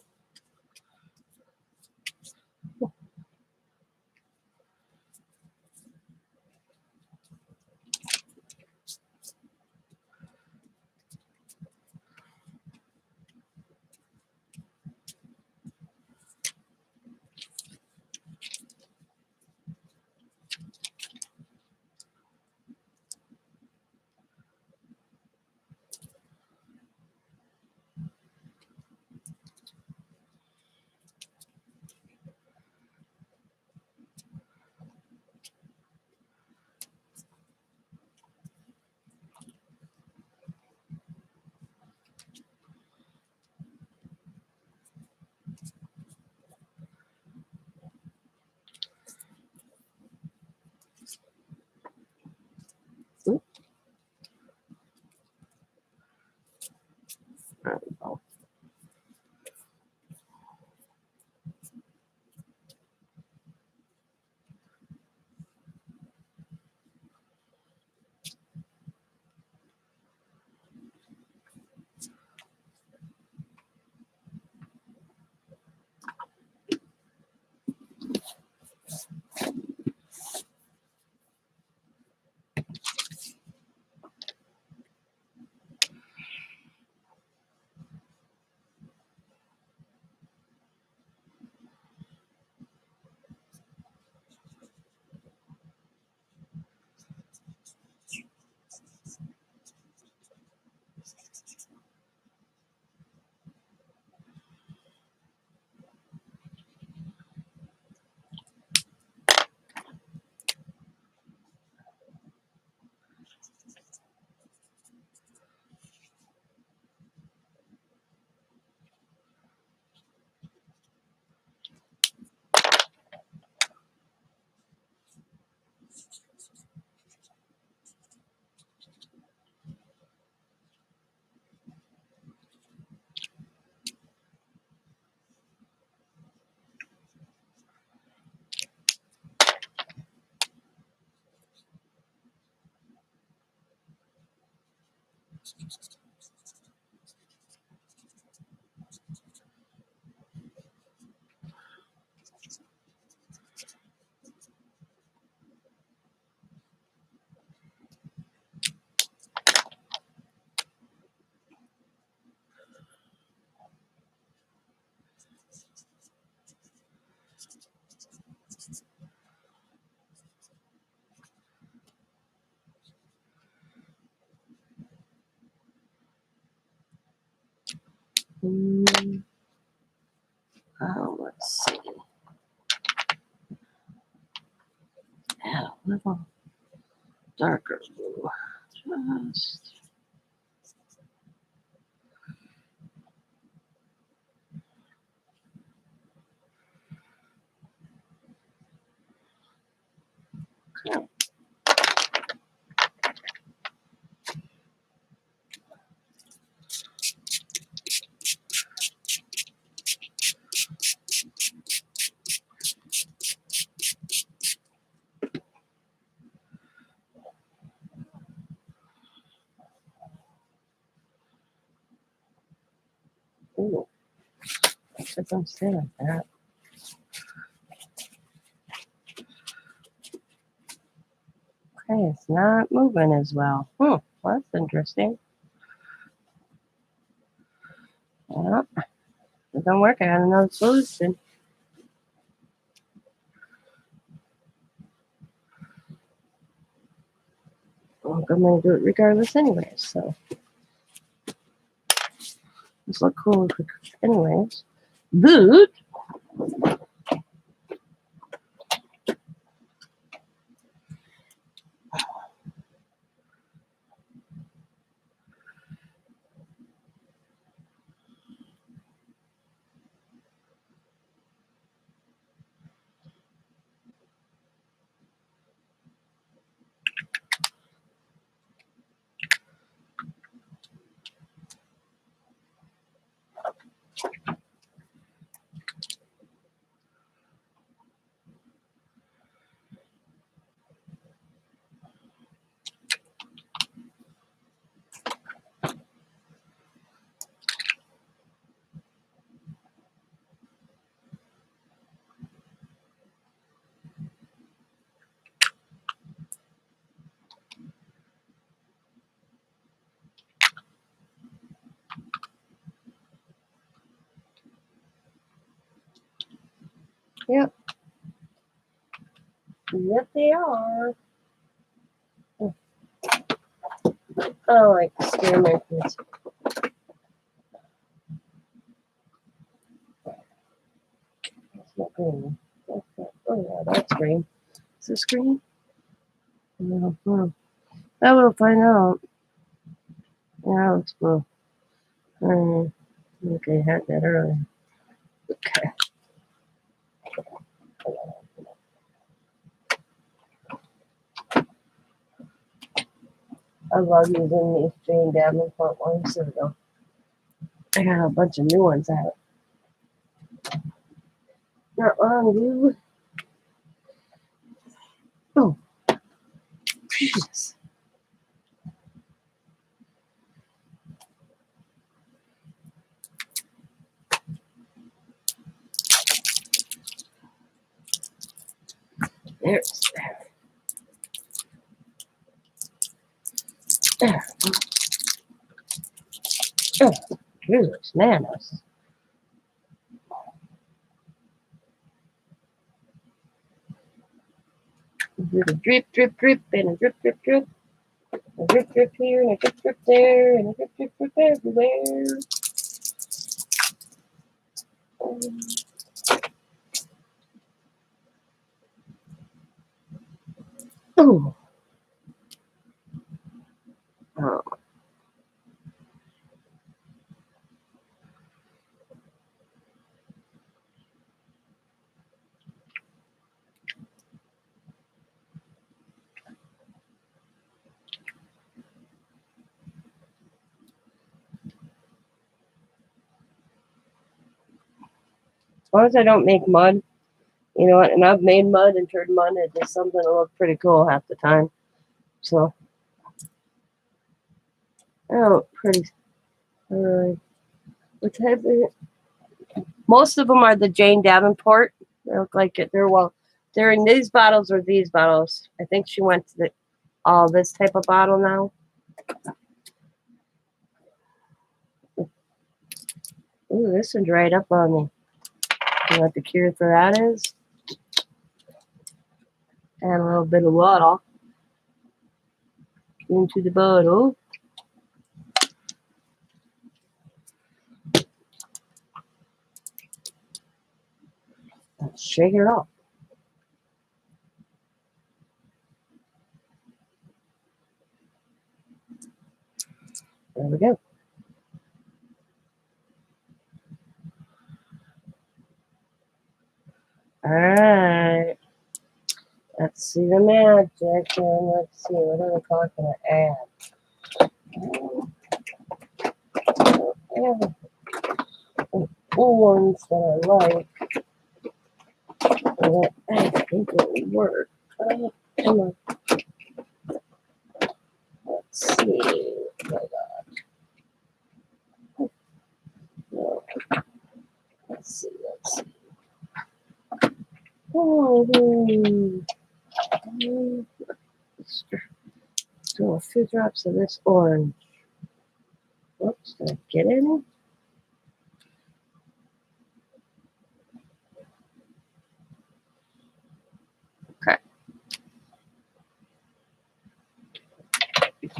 Speaker 1: Oh, let's see. Yeah, a little darker blue. Just okay. Ooh, I don't stay like that. Okay, it's not moving as well. Well, that's interesting. Yeah, it don't work. I got another solution. Well, I'm gonna do it regardless anyways, so it's look cool anyways. But yep, yep they are. I like experimenters. It's not green. Oh yeah, that's green. Is this green? No, no. That we'll find out. Yeah, it's blue. Okay, had that earlier. Okay. I love using these Jane Davenport ones. There we go. I got a bunch of new ones out. Not long, dude. Oh, Jesus. There's there. Oh, goodness, nanos. Do the drip, drip, drip, and a drip, drip, drip. A drip, drip here, and a drip, drip there, and a drip, drip, drip everywhere. Oh. Oh. As long as I don't make mud, you know what? And I've made mud and turned mud into something that look pretty cool half the time. So Oh, pretty. What type of, most of them are the Jane Davenport. They look like it. They're in these bottles or these bottles. I think she went to this type of bottle now. Ooh, this one dried up on me. You know what the cure for that is? Add a little bit of water into the bottle. Let's shake it up. There we go. All right. Let's see the magic, and let's see what other color can I add. I have ones that I like. That I think will work. Come on. Let's see. No. Let's see. Oh, do a few drops of this orange. Oops, did I get any? Okay.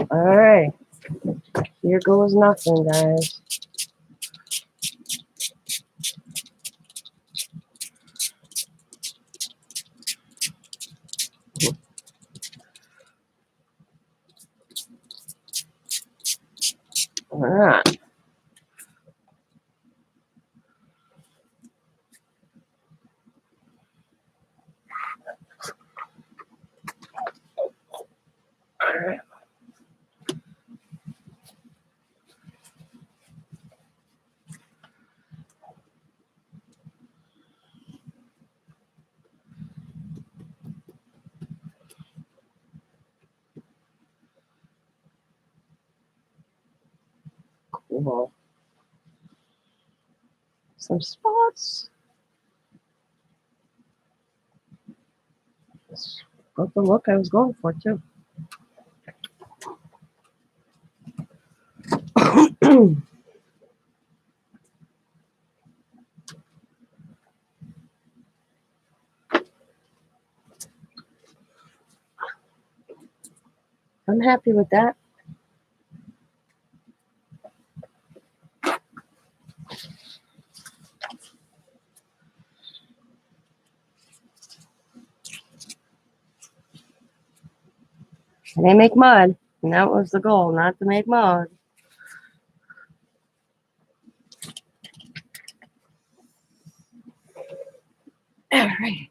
Speaker 1: All right. Here goes nothing, guys. All right. All right. Cool. Some spots. That's not the look I was going for, too. I'm happy with that. And they make mud. And that was the goal, not to make mud. All right.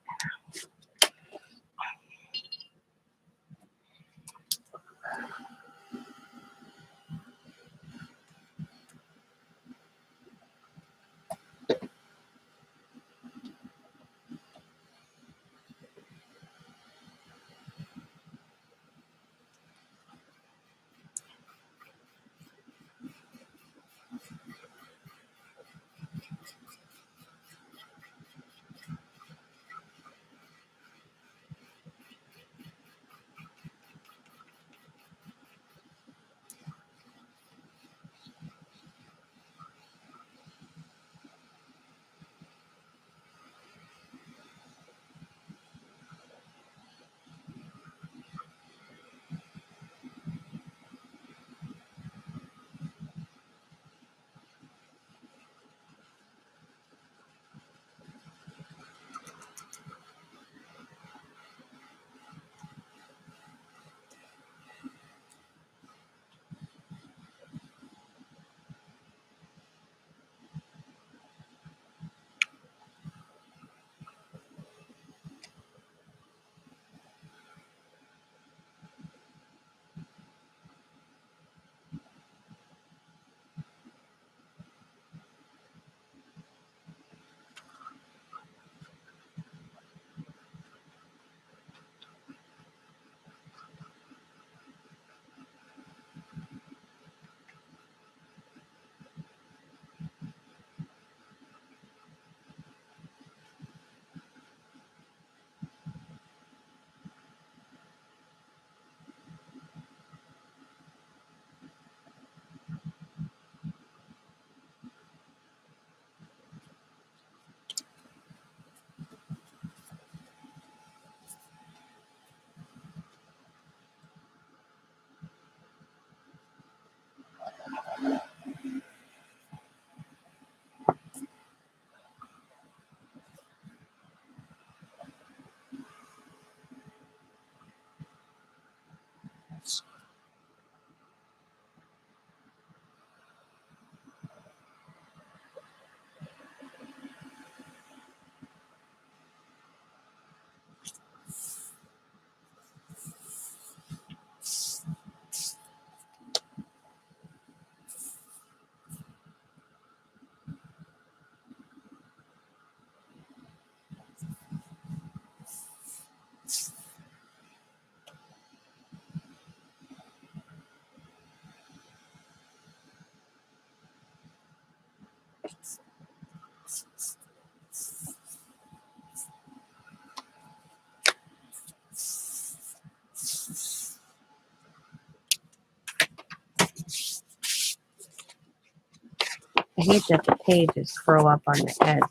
Speaker 1: I hate that the pages throw up on the edge,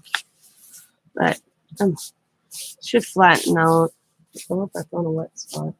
Speaker 1: but should flatten out. Oh, I found a wet spot.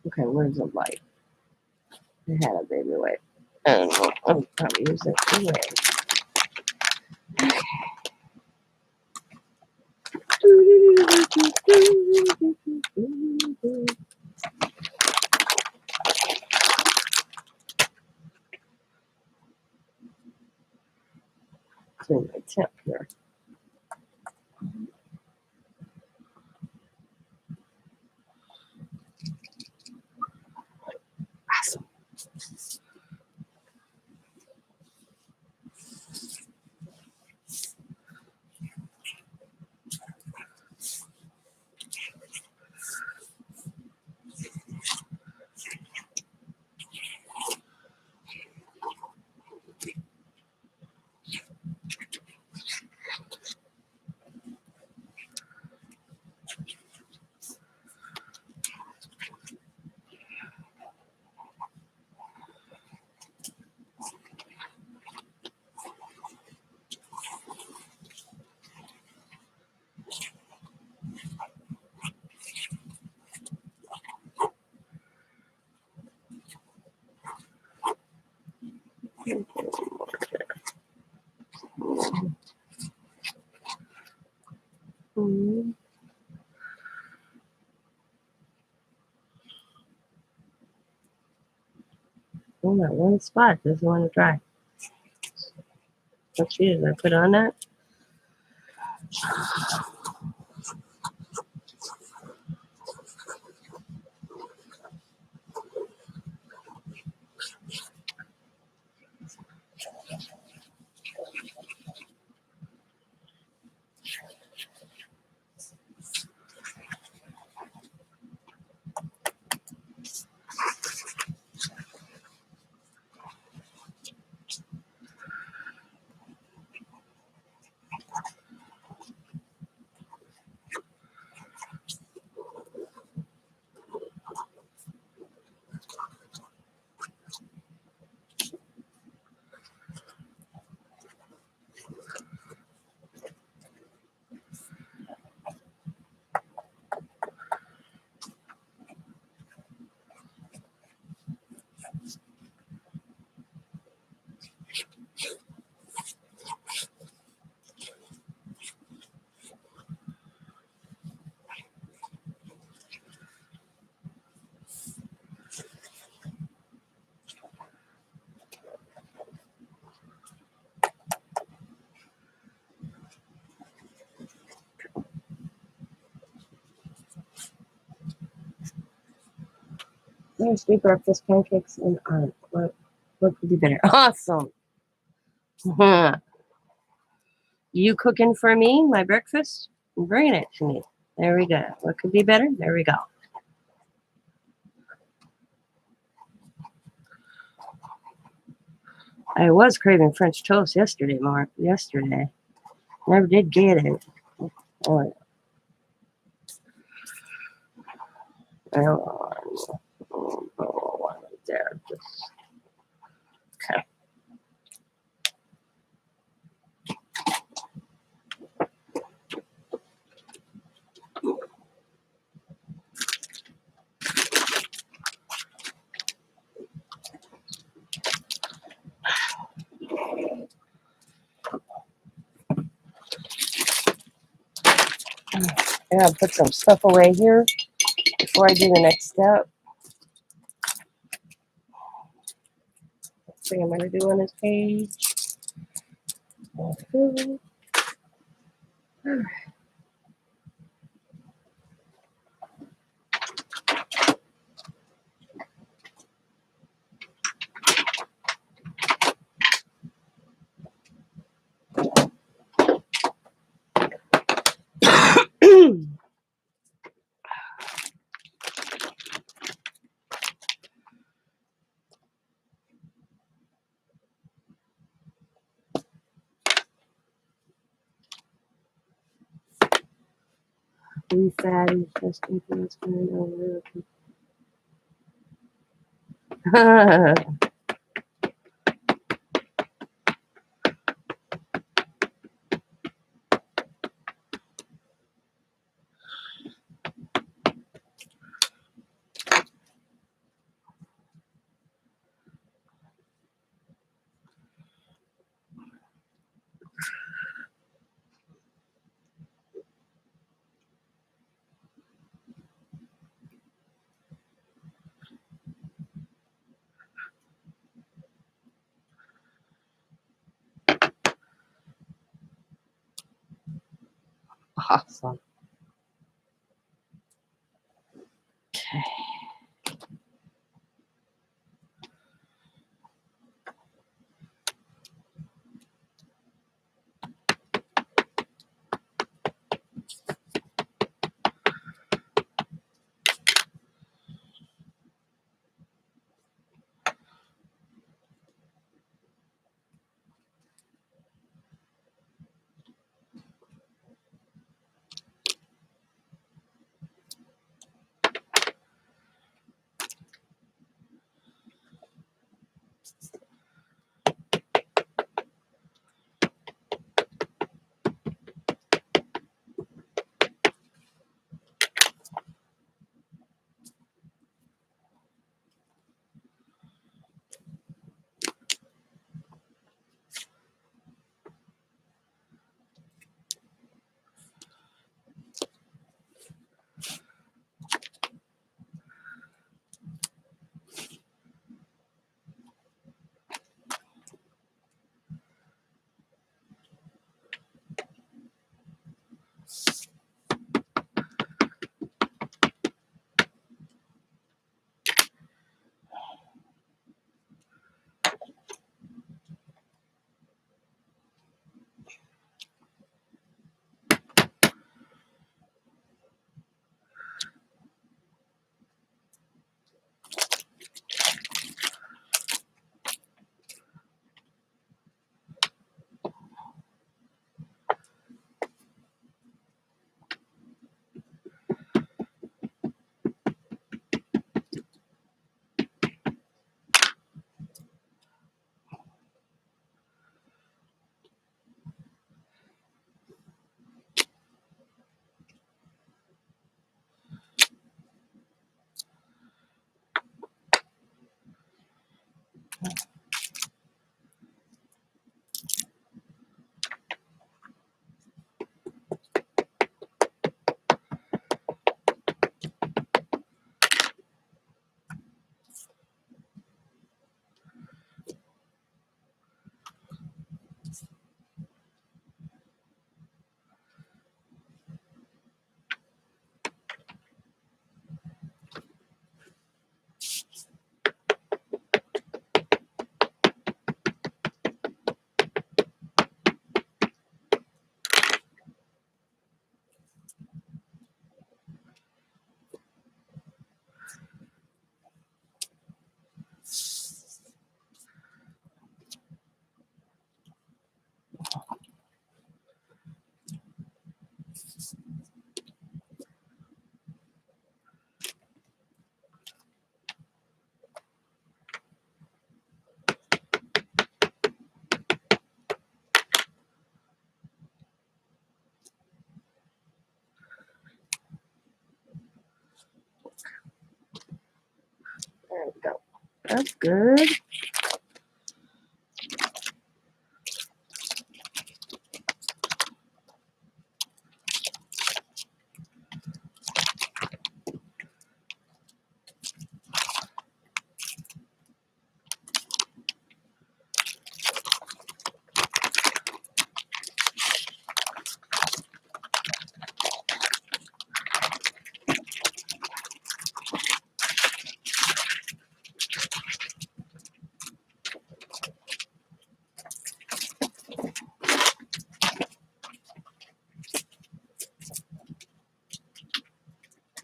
Speaker 1: Okay, where's the light? I had a baby wipe. I don't know. I'll probably use it anyway. Clean my tip here. Awesome. Mm-hmm. Oh, that one spot doesn't want to dry. What cheese did I put on that? There's sweet breakfast pancakes and what could be better? Awesome. You cooking for me my breakfast? Bringing it to me. There we go. What could be better? There we go. I was craving French toast yesterday. Never did get it. Oh, Hang on. Oh, one right there. Okay. I gotta put some stuff away here before I do the next step. Let's see, I'm gonna do on this page. Three fatties, just influence over. Awesome. Okay. That's good.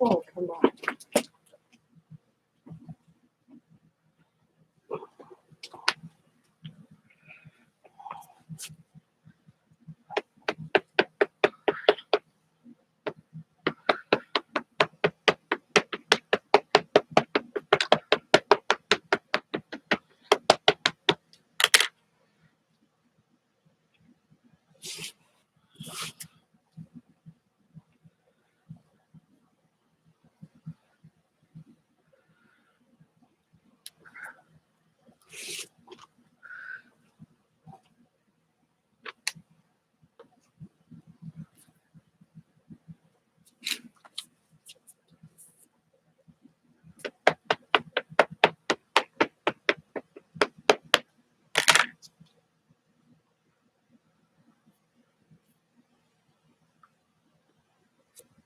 Speaker 1: Oh, come on.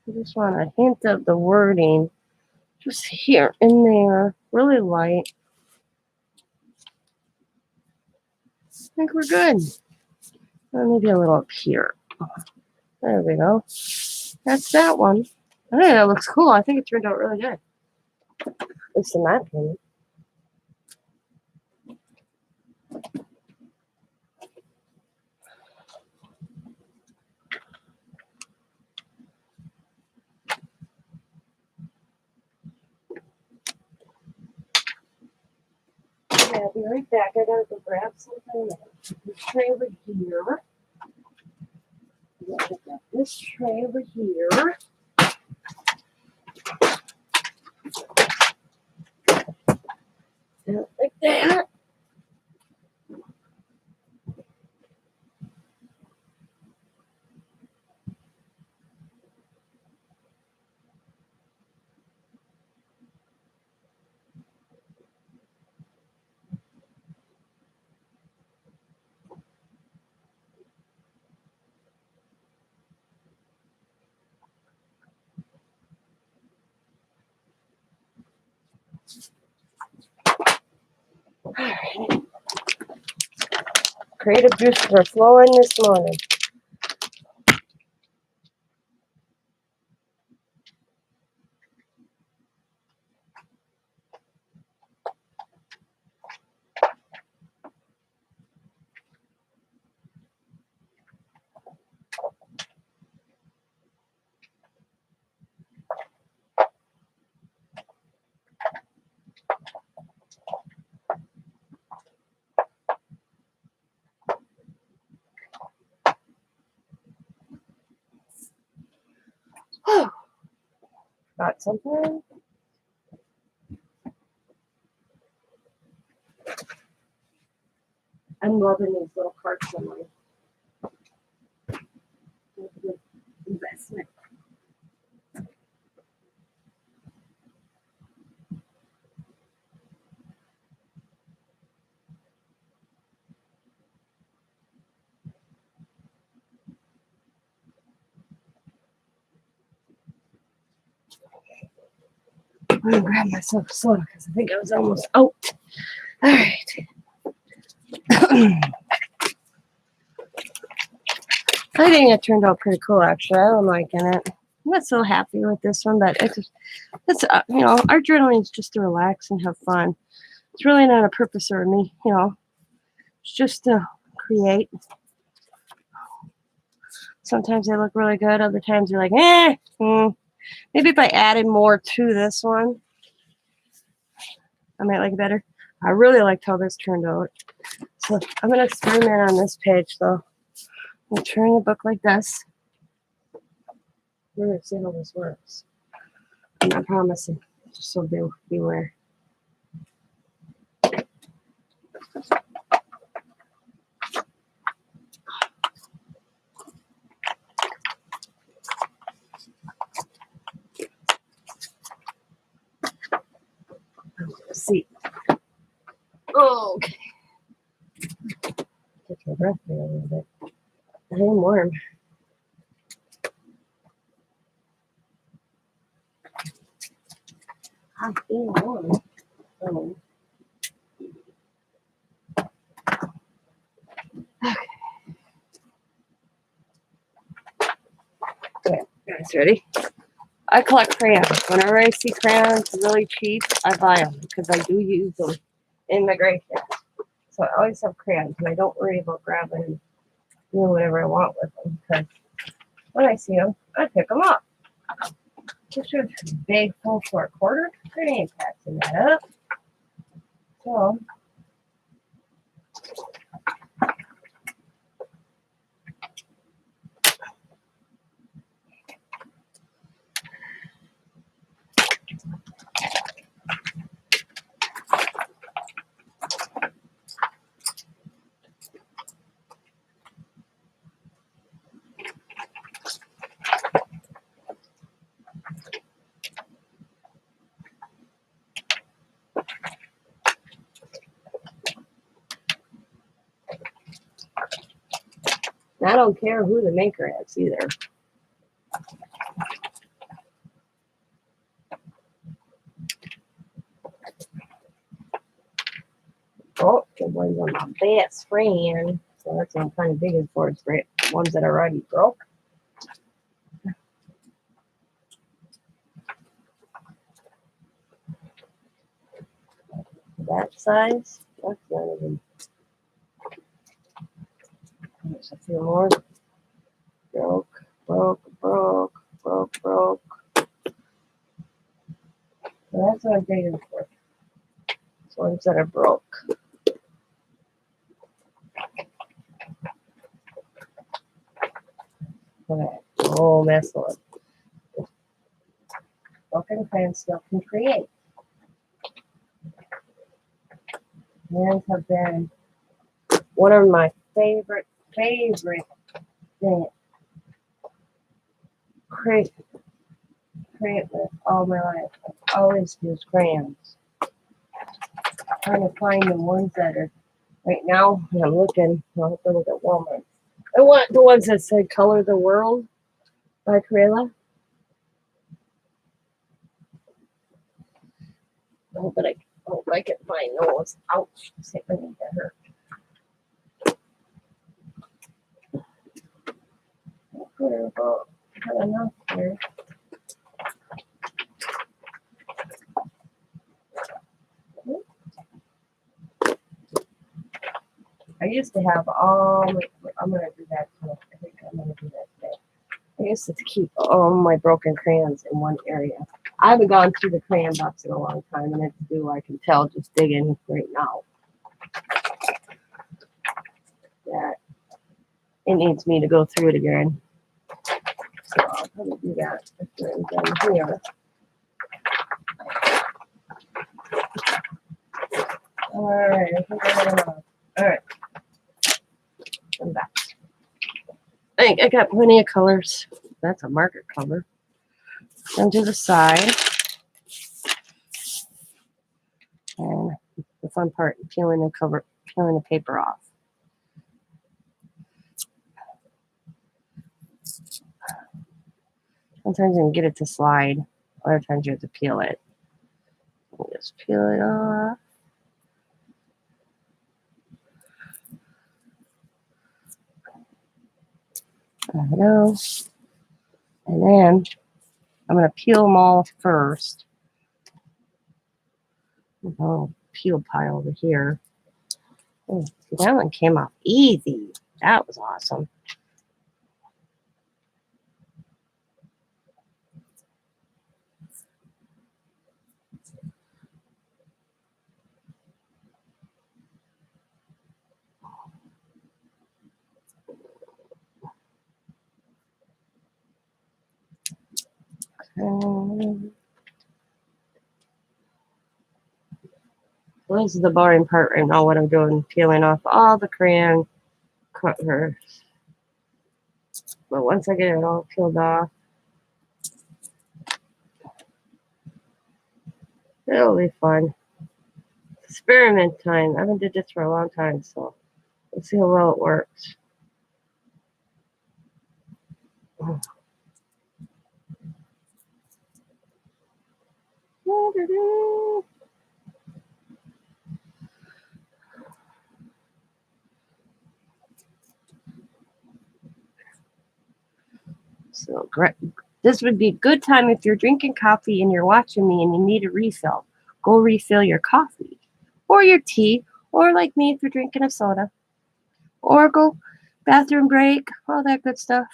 Speaker 1: I just want a hint of the wording just here and there, really light. I think we're good. Maybe a little up here. There we go. That's that one. I think that looks cool. I think it turned out really good. At least in my opinion. Okay, I'll be right back. I gotta go grab something. This tray over here. I got this tray over here. And like that. Alright. Creative juices are flowing this morning. Got something? I'm loving these little carts on my investment. I'm gonna grab myself a soda because I think I was almost out. Alright. I think it turned out pretty cool actually. I'm liking it. I'm not so happy with this one, but it's you know, art journaling is just to relax and have fun. It's really not a purpose or me, you know. It's just to create. Sometimes they look really good. Other times you're like, maybe if I added more to this one, I might like it better. I really liked how this turned out. So I'm going to experiment on this page, though. I'm going to turn the book like this. We're going to see how this works. I'm not promising. Just so beware. Let's see. Oh, okay. Take your breath there a little bit. I am warm. I feel warm. Oh. Okay, guys, ready? I collect crayons. Whenever I see crayons really cheap, I buy them because I do use them in migration. So I always have crayons, and I don't worry about grabbing and doing whatever I want with them because when I see them, I pick them up. Just a big full for a quarter. There ain't passing that up. So I don't care who the maker is either. Oh, the one's on my best friend. So that's what I'm kind of digging for. It's right. The ones that are already broke. That size. That's not even. There's a few more. Broke, broke, broke, broke, broke. So that's what I'm digging for. It's ones that are broke. Okay. Oh, mess with it. Broken fans still can create. Hands have been one of my favorite things. Create with all my life. I've always used crayons. Trying to find the ones that are right now. I'm looking. I'll have to look at Walmart. I want the ones that say "Color the World" by Crayola. I hope I can find those. Ouch! See if I need that hurt. Have enough here. I used to have all my. I'm gonna do that too. I think I'm gonna do that today. I used to keep all my broken crayons in one area. I haven't gone through the crayon box in a long time, and it's due. I can tell just digging right now that it needs me to go through it again. So I'll probably do that down here. All right, I think I got enough. All right, I'm back. I think I got plenty of colors. That's a marker color. And to the side. And the fun part, peeling the paper off. Sometimes you can get it to slide. Other times you have to peel it. Just peel it off. There we go. And then I'm going to peel them all first. Oh, peel pile over here. Oh, that one came off easy. That was awesome. Well, this is the boring part right now, what I'm doing, peeling off all the crayon covers. But once I get it all peeled off, it'll be fun. Experiment time. I haven't did this for a long time, so let's see how well it works. So this would be a good time if you're drinking coffee and you're watching me and you need a refill. Go refill your coffee or your tea, or like me if you're drinking a soda, or go bathroom break, all that good stuff.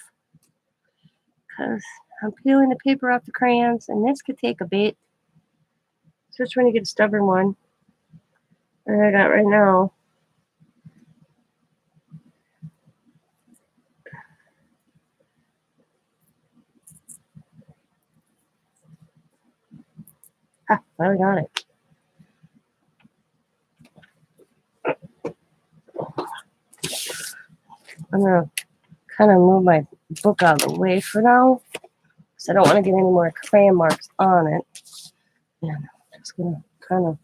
Speaker 1: Because I'm peeling the paper off the crayons, and this could take a bit, especially when you get a stubborn one. And I got right now. Finally got it. I'm gonna kind of move my book out of the way for now, because I don't want to get any more crayon marks on it. And I'm just gonna kind of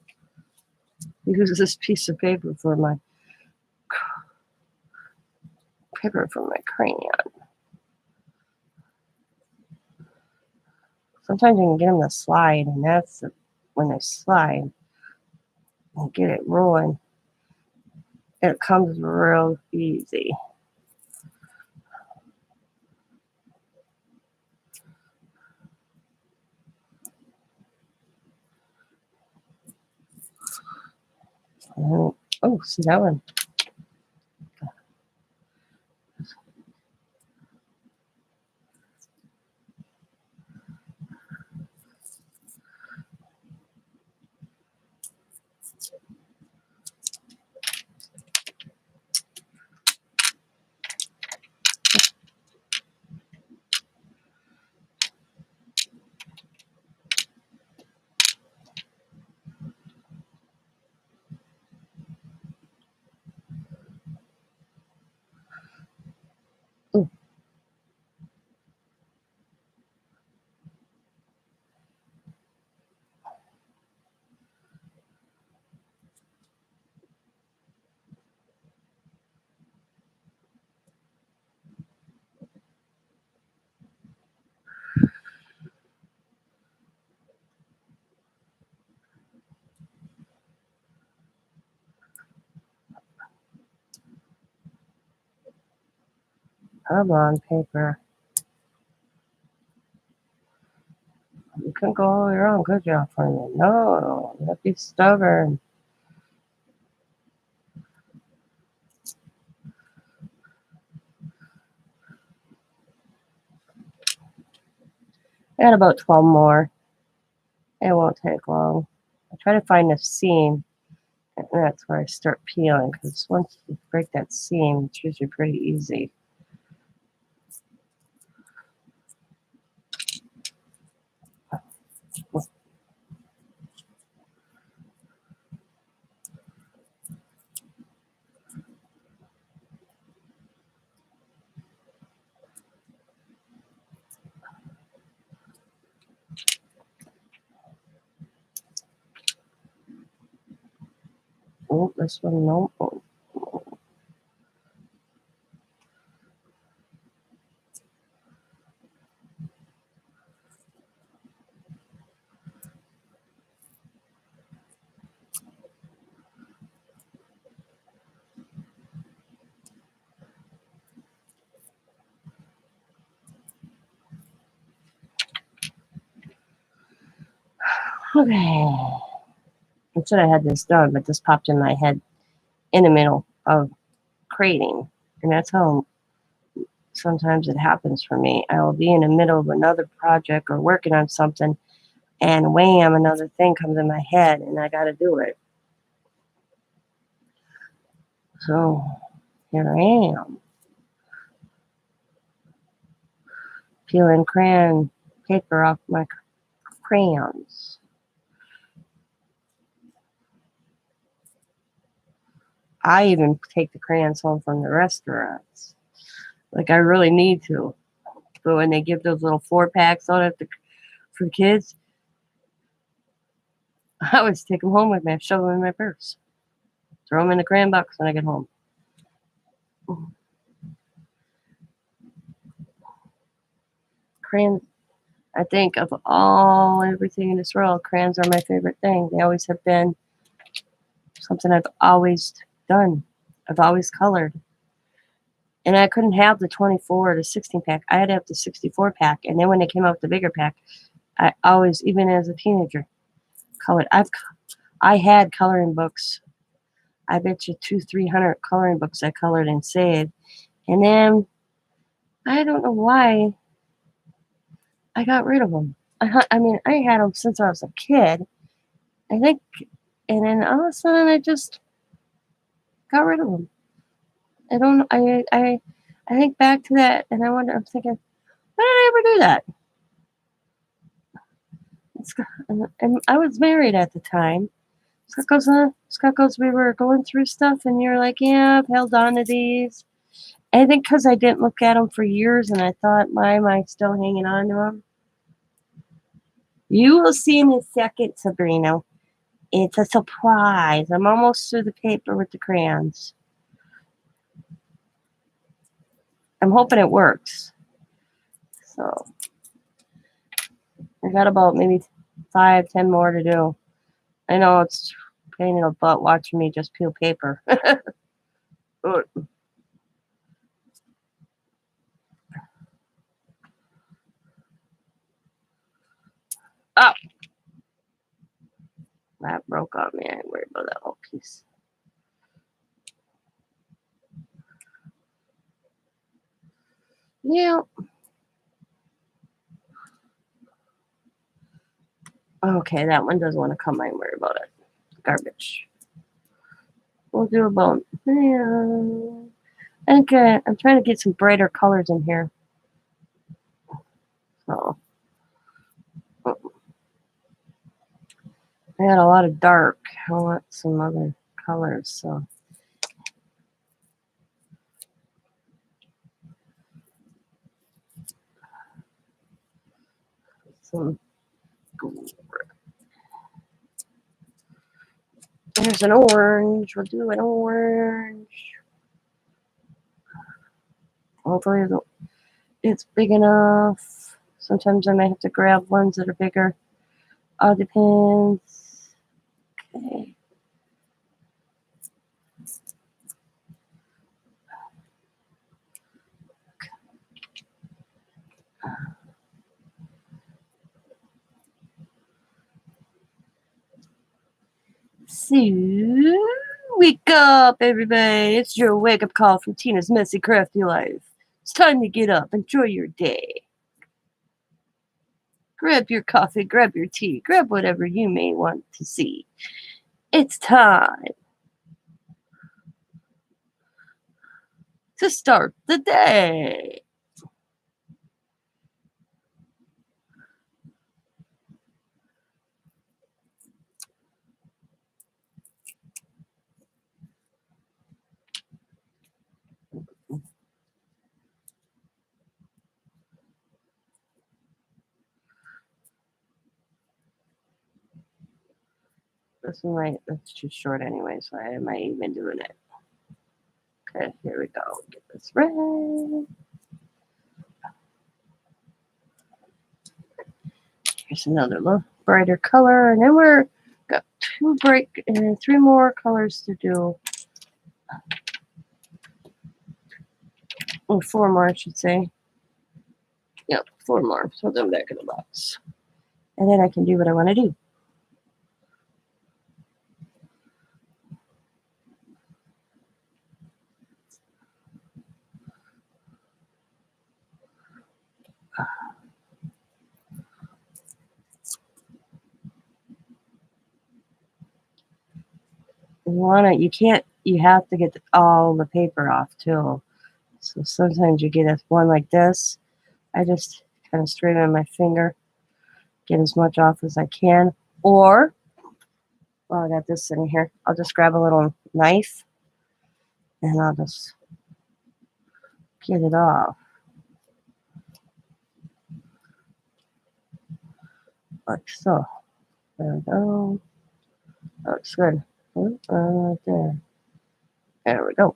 Speaker 1: use this piece of paper for my crayon. Sometimes you can get them to slide, and that's when they slide and get it rolling. It comes real easy. Oh, see that one. Ooh. Come on, paper. You can go all your own. Good job for you. No, you have to be stubborn. I got about 12 more. It won't take long. I try to find a seam, and that's where I start peeling, because once you break that seam, it's usually pretty easy. Oh, this one, no. Okay. I said I had this done, but this popped in my head in the middle of crating. And that's how sometimes it happens for me. I will be in the middle of another project or working on something, and wham, another thing comes in my head, and I got to do it. So here I am, peeling crayon paper off my crayons. I even take the crayons home from the restaurants. Like I really need to. But when they give those little 4-packs out for the kids, I always take them home with me. I shove them in my purse. Throw them in the crayon box when I get home. Crayons, I think of everything in this world, crayons are my favorite thing. They always have been something I've always done. I've always colored. And I couldn't have the 24 or the 16 pack. I had to have the 64 pack. And then when they came out with the bigger pack, I always, even as a teenager, colored. I had coloring books. I bet you 300 coloring books I colored and saved. And then I don't know why I got rid of them. I mean, I had them since I was a kid. I think, and then all of a sudden I just got rid of them. I don't. I think back to that, and I wonder. I'm thinking, why did I ever do that? And I was married at the time. Scott goes, we were going through stuff, and you're like, yeah, I've held on to these. I think because I didn't look at them for years, and I thought, why am I still hanging on to them? You will see in a second, Sabrina. It's a surprise. I'm almost through the paper with the crayons. I'm hoping it works. So I got about maybe 5-10 more to do. I know it's a pain in the butt watching me just peel paper. Oh, that broke on me. I ain't worried about that whole piece. Yeah. Okay, that one doesn't want to come. I ain't worried about it. Garbage. We'll do about. Yeah. Okay, I'm trying to get some brighter colors in here. So I had a lot of dark. I want some other colors. So some. There's an orange. We'll do an orange. Hopefully it's big enough. Sometimes I might have to grab ones that are bigger. All depends. Okay. So, wake up, everybody. It's your wake-up call from Tina's Messy Crafty Life. It's time to get up. Enjoy your day. Grab your coffee, grab your tea, grab whatever you may want to see. It's time to start the day. That's too short anyway, so I might even doing it. Okay, here we go. Get this red. Here's another little brighter color, and then we're got 3 more colors to do. Oh, 4 more, I should say. Yep, 4 more. So them back in the box, and then I can do what I want to do. You have to get all the paper off too. So sometimes you get one like this. I just kind of straighten my finger, get as much off as I can. Or, well, I got this sitting here. I'll just grab a little knife and I'll just get it off like so. There we go. Looks good. Right there. There we go.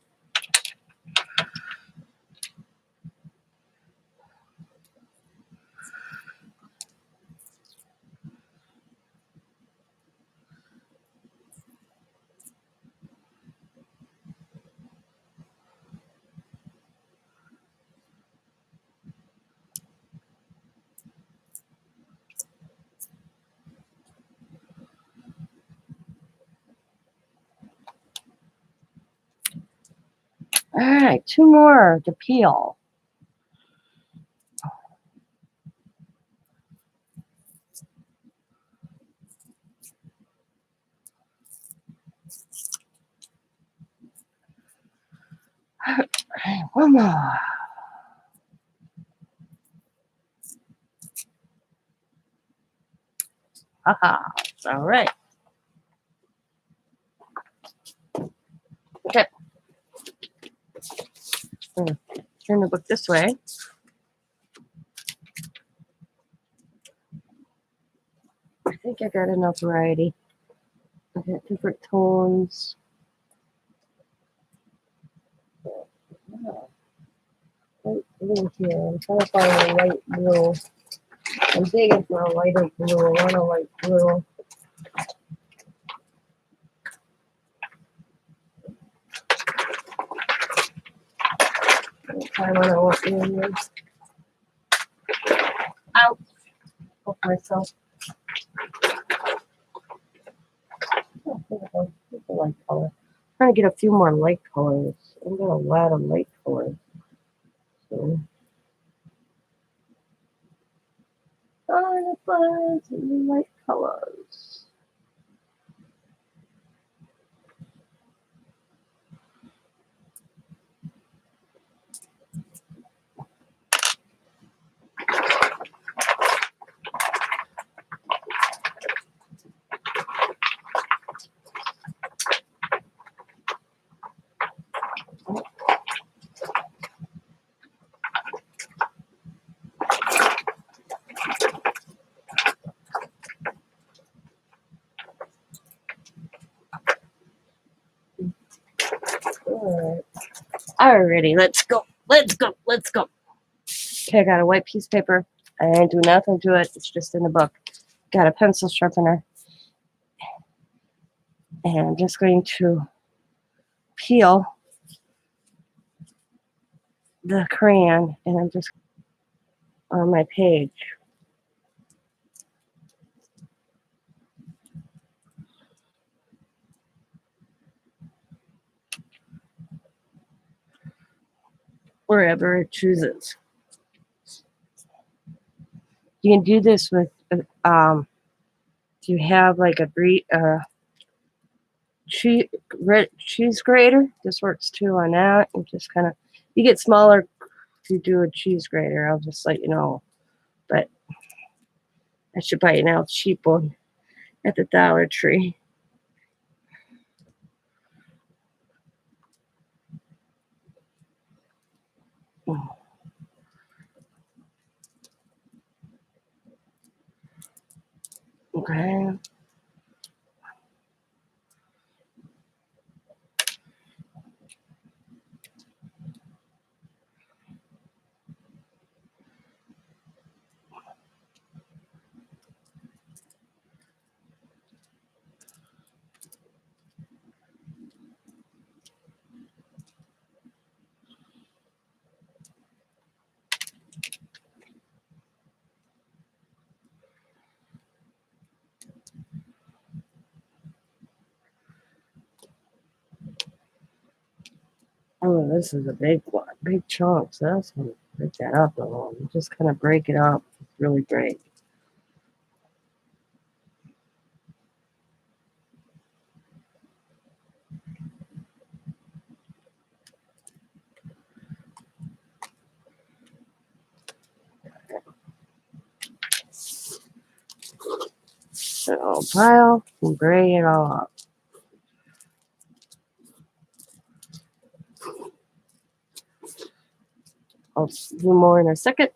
Speaker 1: All right, 2 more to peel. All right, 1 more. Haha, it's all right. Okay. Turn the book this way. I think I got enough variety. I got different tones. Light blue here. I'm trying to find a light blue. I'm digging for a lighter blue. I want a light blue. I want to open this. Ow! Poke myself. Oh, here's a light color. I'm trying to get a few more light colors. I've got a lot of light colors. So, trying to find some light colors. Alright. Alrighty, let's go. Let's go. Let's go. Okay, I got a white piece of paper. I didn't do nothing to it. It's just in the book. Got a pencil sharpener. And I'm just going to peel the crayon, and I'm just on my page. Wherever it chooses. You can do this with, if you have like a cheese grater, this works too on that. And just kind of, you get smaller if you do a cheese grater. I'll just let you know. But I should buy an out cheap one at the Dollar Tree. Okay. Oh, this is a big one, big chunk. So that's gonna break that up a little. Just kind of break it up. It's really great. So pile and break it all up. I'll do more in a second.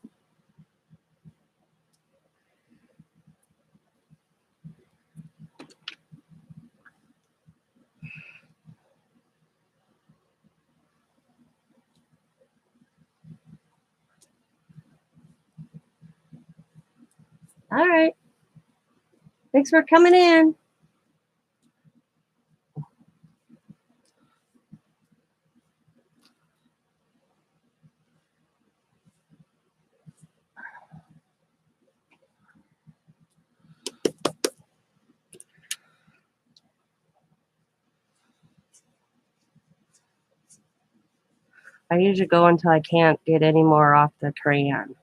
Speaker 1: All right. Thanks for coming in. I usually go until I can't get any more off the crayon.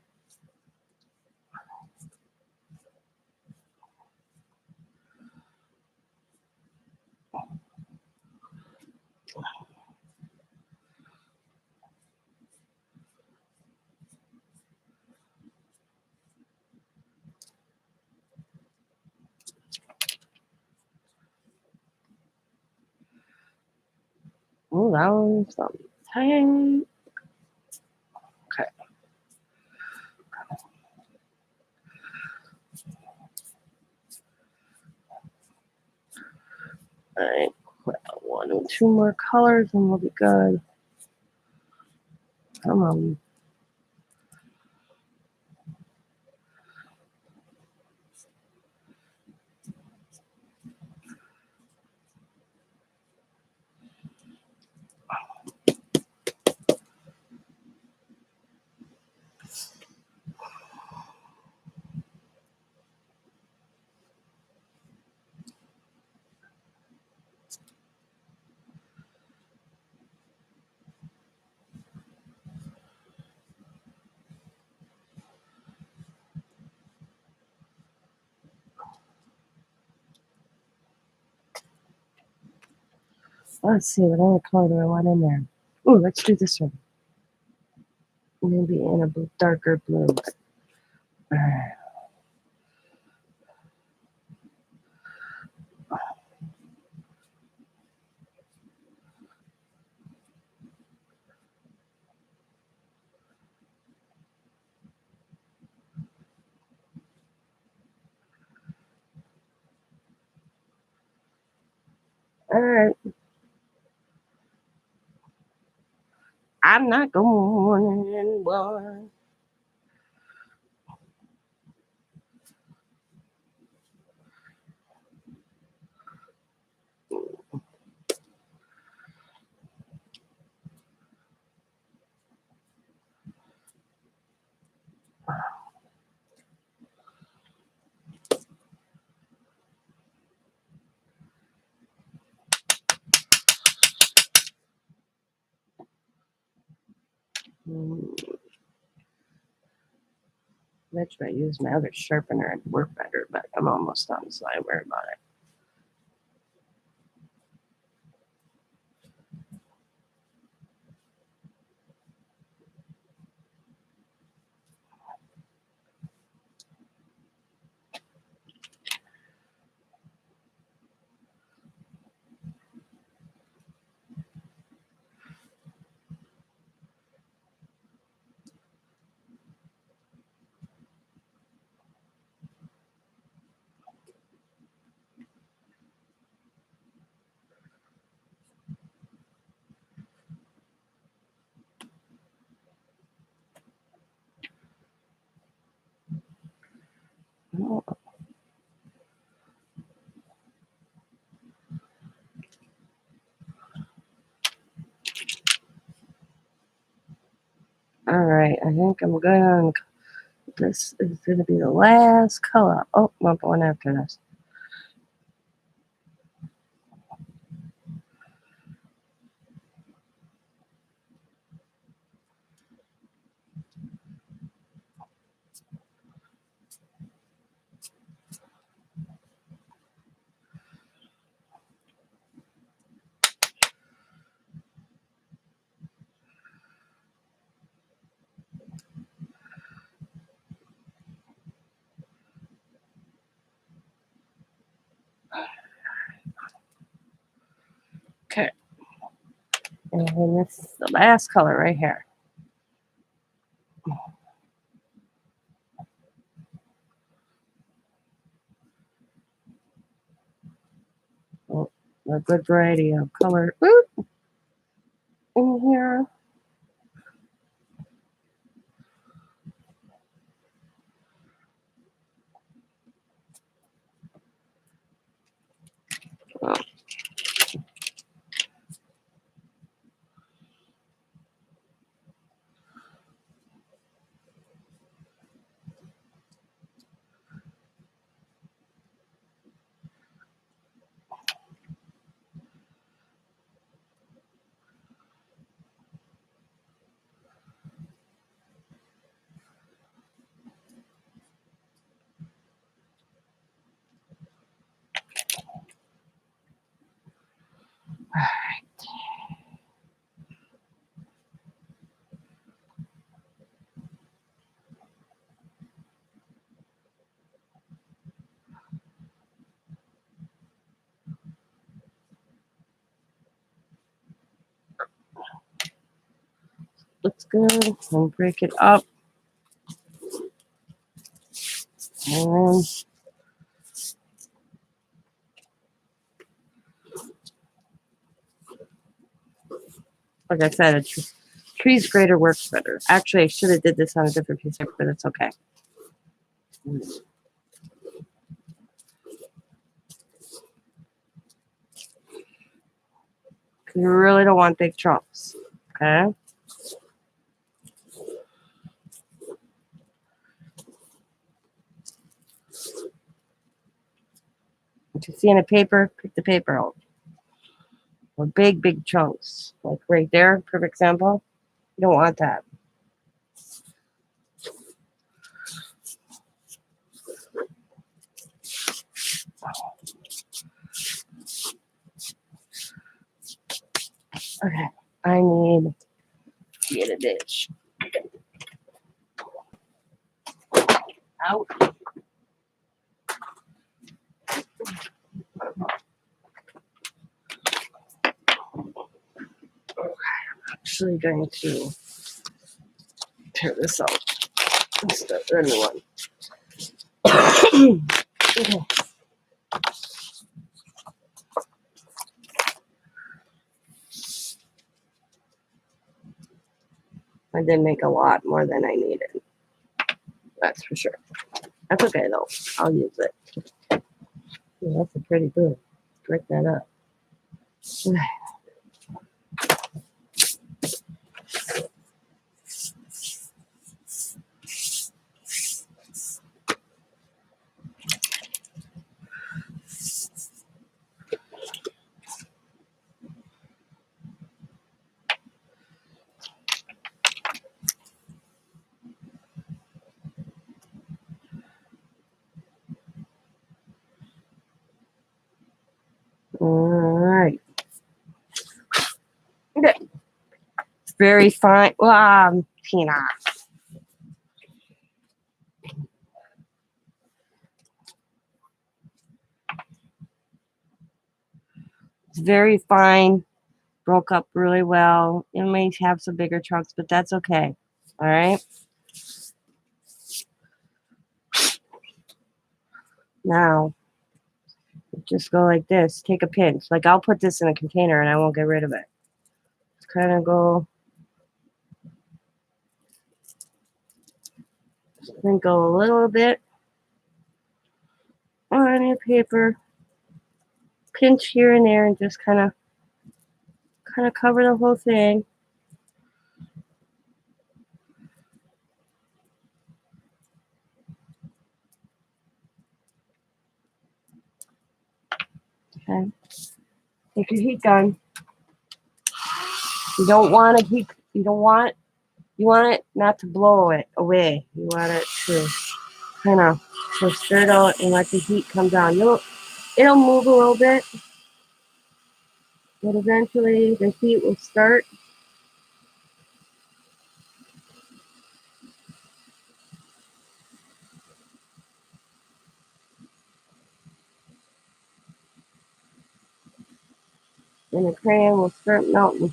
Speaker 1: Oh, that one's something. Okay. All right. One or two more colors and we'll be good. Come on. Let's see what other color do I want in there. Oh, let's do this one. Maybe in a darker blue. All right. All right. I'm not going in one. I might use my other sharpener and work better, but I'm almost done, so I worry about it. Oh. All right, I think I'm good on. This is going to be the last color. Oh, no, one after this. Okay. And then this is the last color right here. Oh, a good variety of color in here. Oh, looks good. And break it up. And like I said, trees greater works better. Actually, I should have did this on a different piece of paper, but it's okay. You really don't want big chunks, okay? If you see in a paper, pick the paper out. Or big chunks, like right there, perfect example. You don't want that. Okay, I need to get a dish. Out. Actually going to tear this out and start the new one. Okay. I did make a lot more than I needed. That's for sure. That's okay though. I'll use it. Yeah, that's a pretty good. Break that up. All right. Okay. It's very fine. Peanut. It's very fine. Broke up really well. It may have some bigger chunks, but that's okay. All right. Now, just go like this. Take a pinch. Like I'll put this in a container and I won't get rid of it. Just kind of go. Then go a little bit on your paper. Pinch here and there and just kind of cover the whole thing. Okay. Take your heat gun. You don't want to heat. You want it not to blow it away. You want it to kind of just stir it out and let the heat come down. It'll move a little bit, but eventually the heat will start. And the crayon will start melting.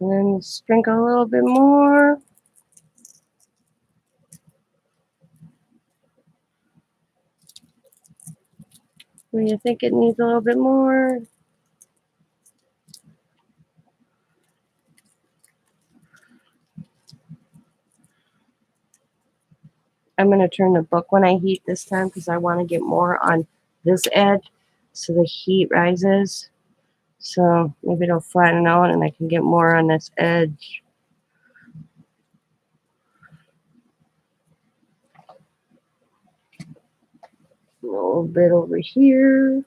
Speaker 1: And then sprinkle a little bit more. When you think it needs a little bit more, I'm going to turn the book when I heat this time because I want to get more on this edge so the heat rises. So maybe it'll flatten out and I can get more on this edge. A little bit over here.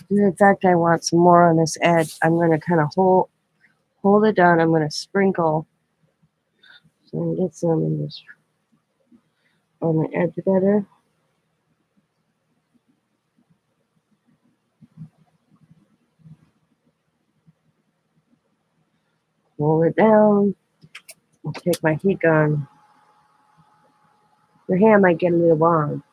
Speaker 1: In fact, I want some more on this edge. I'm going to kind of hold it down. I'm going to sprinkle so I can get some in this on the edge better. Hold it down. I'll take my heat gun. Your hand might get a little warm.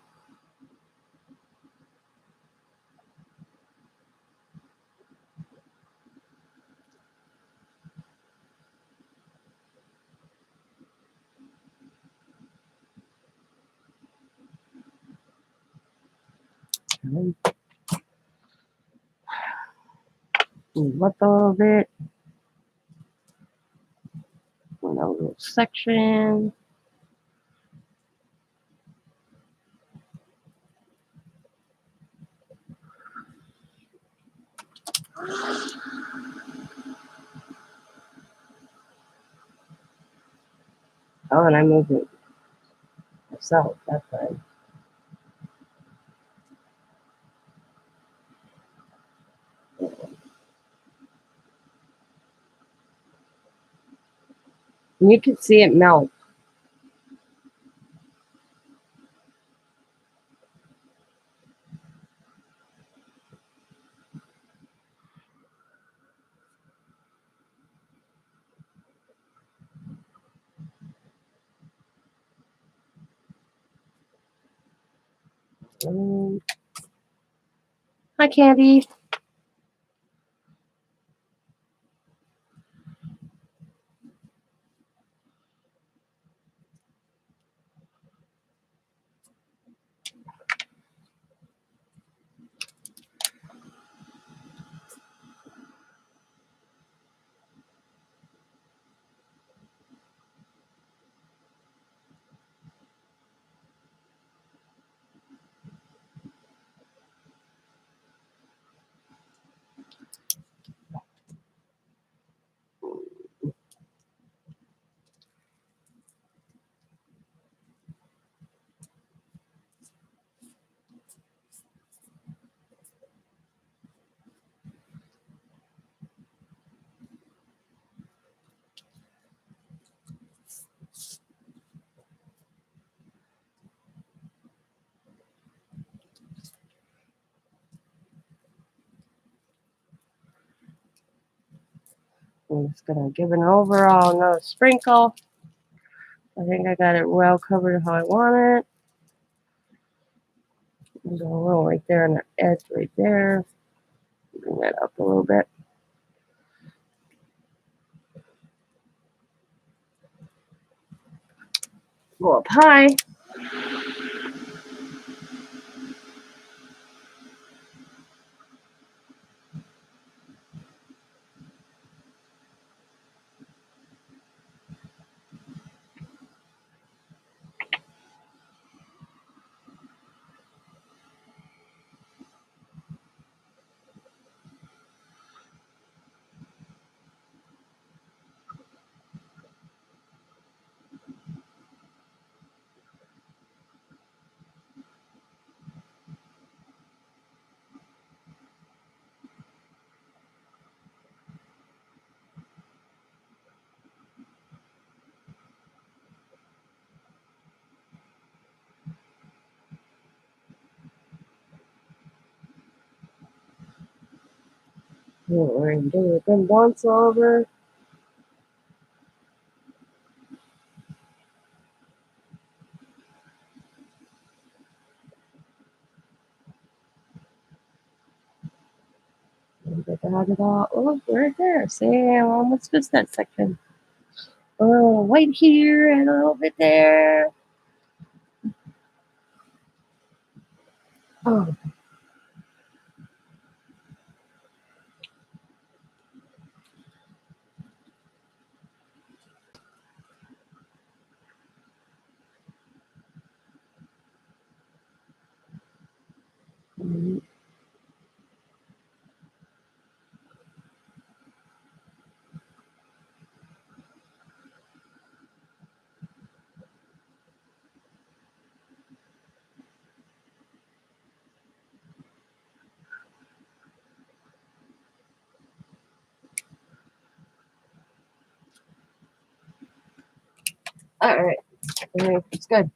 Speaker 1: Up a little bit. Another little section. Oh, and I moved it myself that time. And you can see it melt. Hi, Candy. I'm just going to give it an overall another sprinkle. I think I got it well covered how I want it. There's a little right there on the edge right there. Bring that up a little bit. Go up high. We're going to do it then once over. Get that it all. Oh, right there. See, I almost missed that section. Oh, right here and a little bit there. Oh, all right. It's good.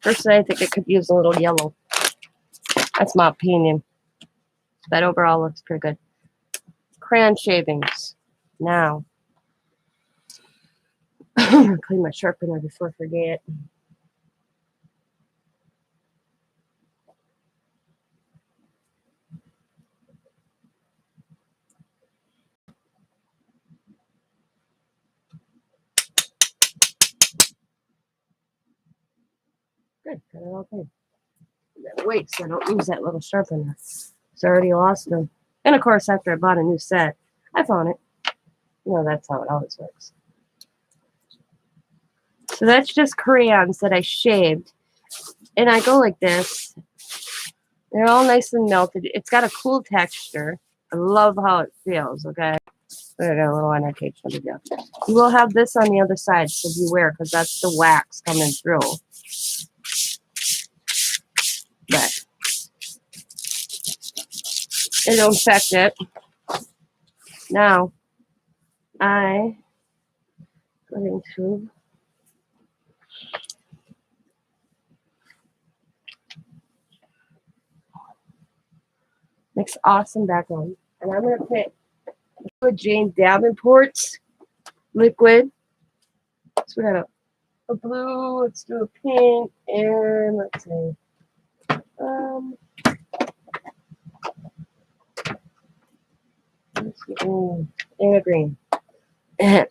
Speaker 1: Personally, I think it could use a little yellow. That's my opinion. But overall, looks pretty good. Crayon shavings. Now, clean my sharpener before I forget. Good. Got it all clean. Wait, so I don't use that little sharpener. It's already lost them. And of course, after I bought a new set, I found it. You know, that's how it always works. So that's just crayons that I shaved. And I go like this. They're all nice and melted. It's got a cool texture. I love how it feels, okay? I got a little on that cage. You will have this on the other side, so beware, because that's the wax coming through. But it'll affect it. Now, I going to mix awesome background. And I'm going to put Jane Davenport's liquid. So we got a blue, let's do a pink, and let's see. And a green. And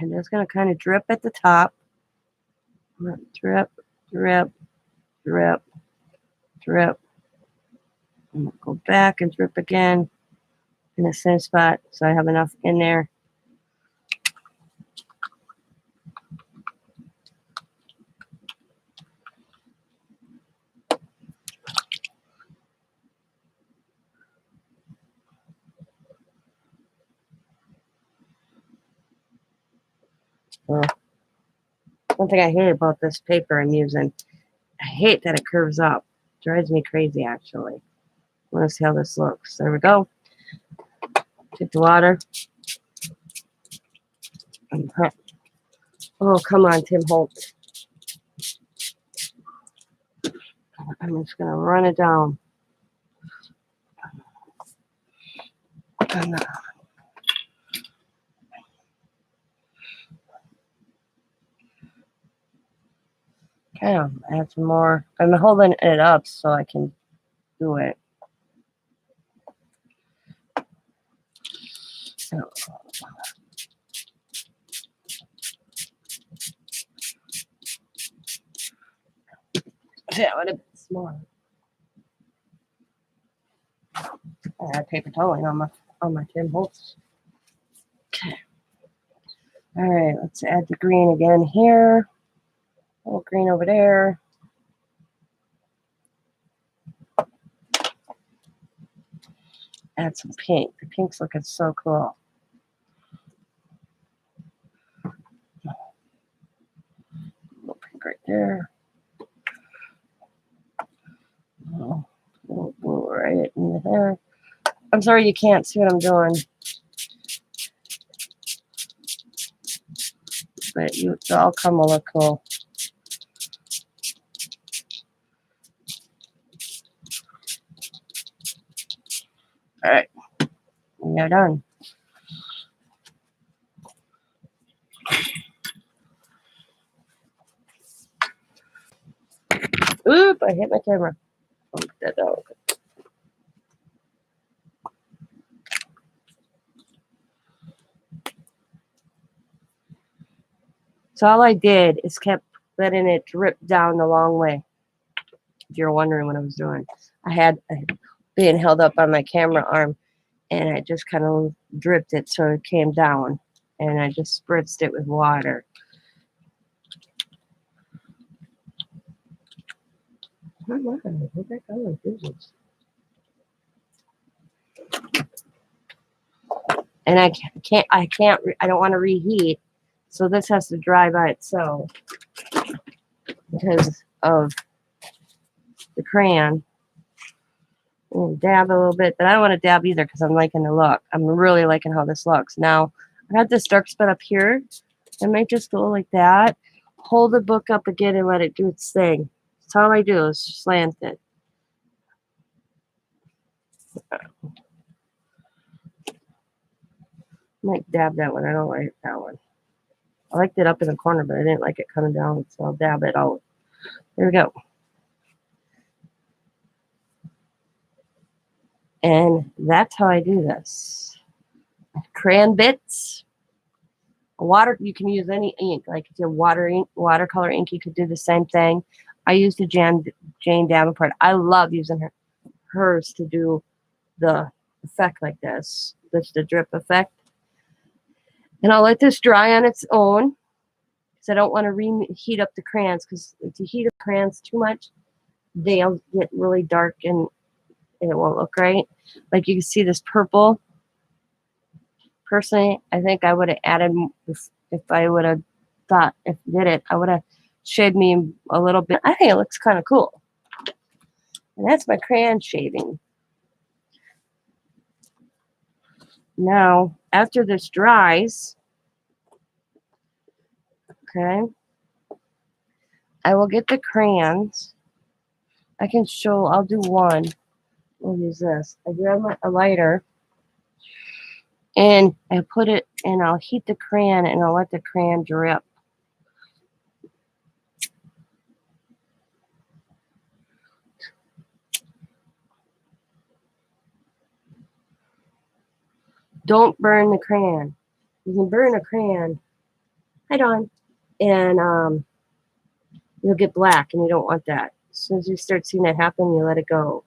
Speaker 1: just going to kind of drip at the top. Drip, drip, drip, drip. I'm going to go back and drip again in the same spot so I have enough in there. Well, one thing I hate about this paper I'm using, I hate that it curves up. It drives me crazy, actually. I want to see how this looks. There we go. Take the water. Oh, come on, Tim Holt. I'm just going to run it down. Okay, add some more. I'm holding it up so I can do it. So, yeah, would have been smart. I had paper toweling on my Tim Holtz. Okay. All right, let's add the green again here. A little green over there. Add some pink. The pink's looking so cool. A little pink right there. A little blue right in there. I'm sorry you can't see what I'm doing. But the outcome will look cool. All right, we're done. Oop! I hit my camera. Oh, that dog. So all I did is kept letting it drip down the long way. If you're wondering what I was doing, I had being held up on my camera arm, and I just kind of dripped it so it came down, and I just spritzed it with water. Come on, go back on the business. And I don't want to reheat, so this has to dry by itself because of the crayon. And dab a little bit, but I don't want to dab either because I'm liking the look. I'm really liking how this looks. Now, I got this dark spot up here. I might just go like that. Hold the book up again and let it do its thing. That's all I do is slant it. Might dab that one. I don't like that one. I liked it up in the corner, but I didn't like it coming down, so I'll dab it out. There we go. And that's how I do this. Crayon bits. Water, you can use any ink. Like if you have watercolor ink, you could do the same thing. I used a Jane Davenport. I love using hers to do the effect like this. That's the drip effect. And I'll let this dry on its own because I don't want to reheat up the crayons, because if you heat up crayons too much, they'll get really dark and it won't look right. Like you can see this purple. Personally, I think I would have added, if I would have thought, if I did it, I would have shaved me a little bit. I think it looks kind of cool. And that's my crayon shaving. Now, after this dries, okay, I will get the crayons. I can show, I'll do one. We'll use this. I grab a lighter and I put it, and I'll heat the crayon and I'll let the crayon drip. Don't burn the crayon. You can burn a crayon. Hi, Dawn. And you'll get black, and you don't want that. As soon as you start seeing that happen, you let it go.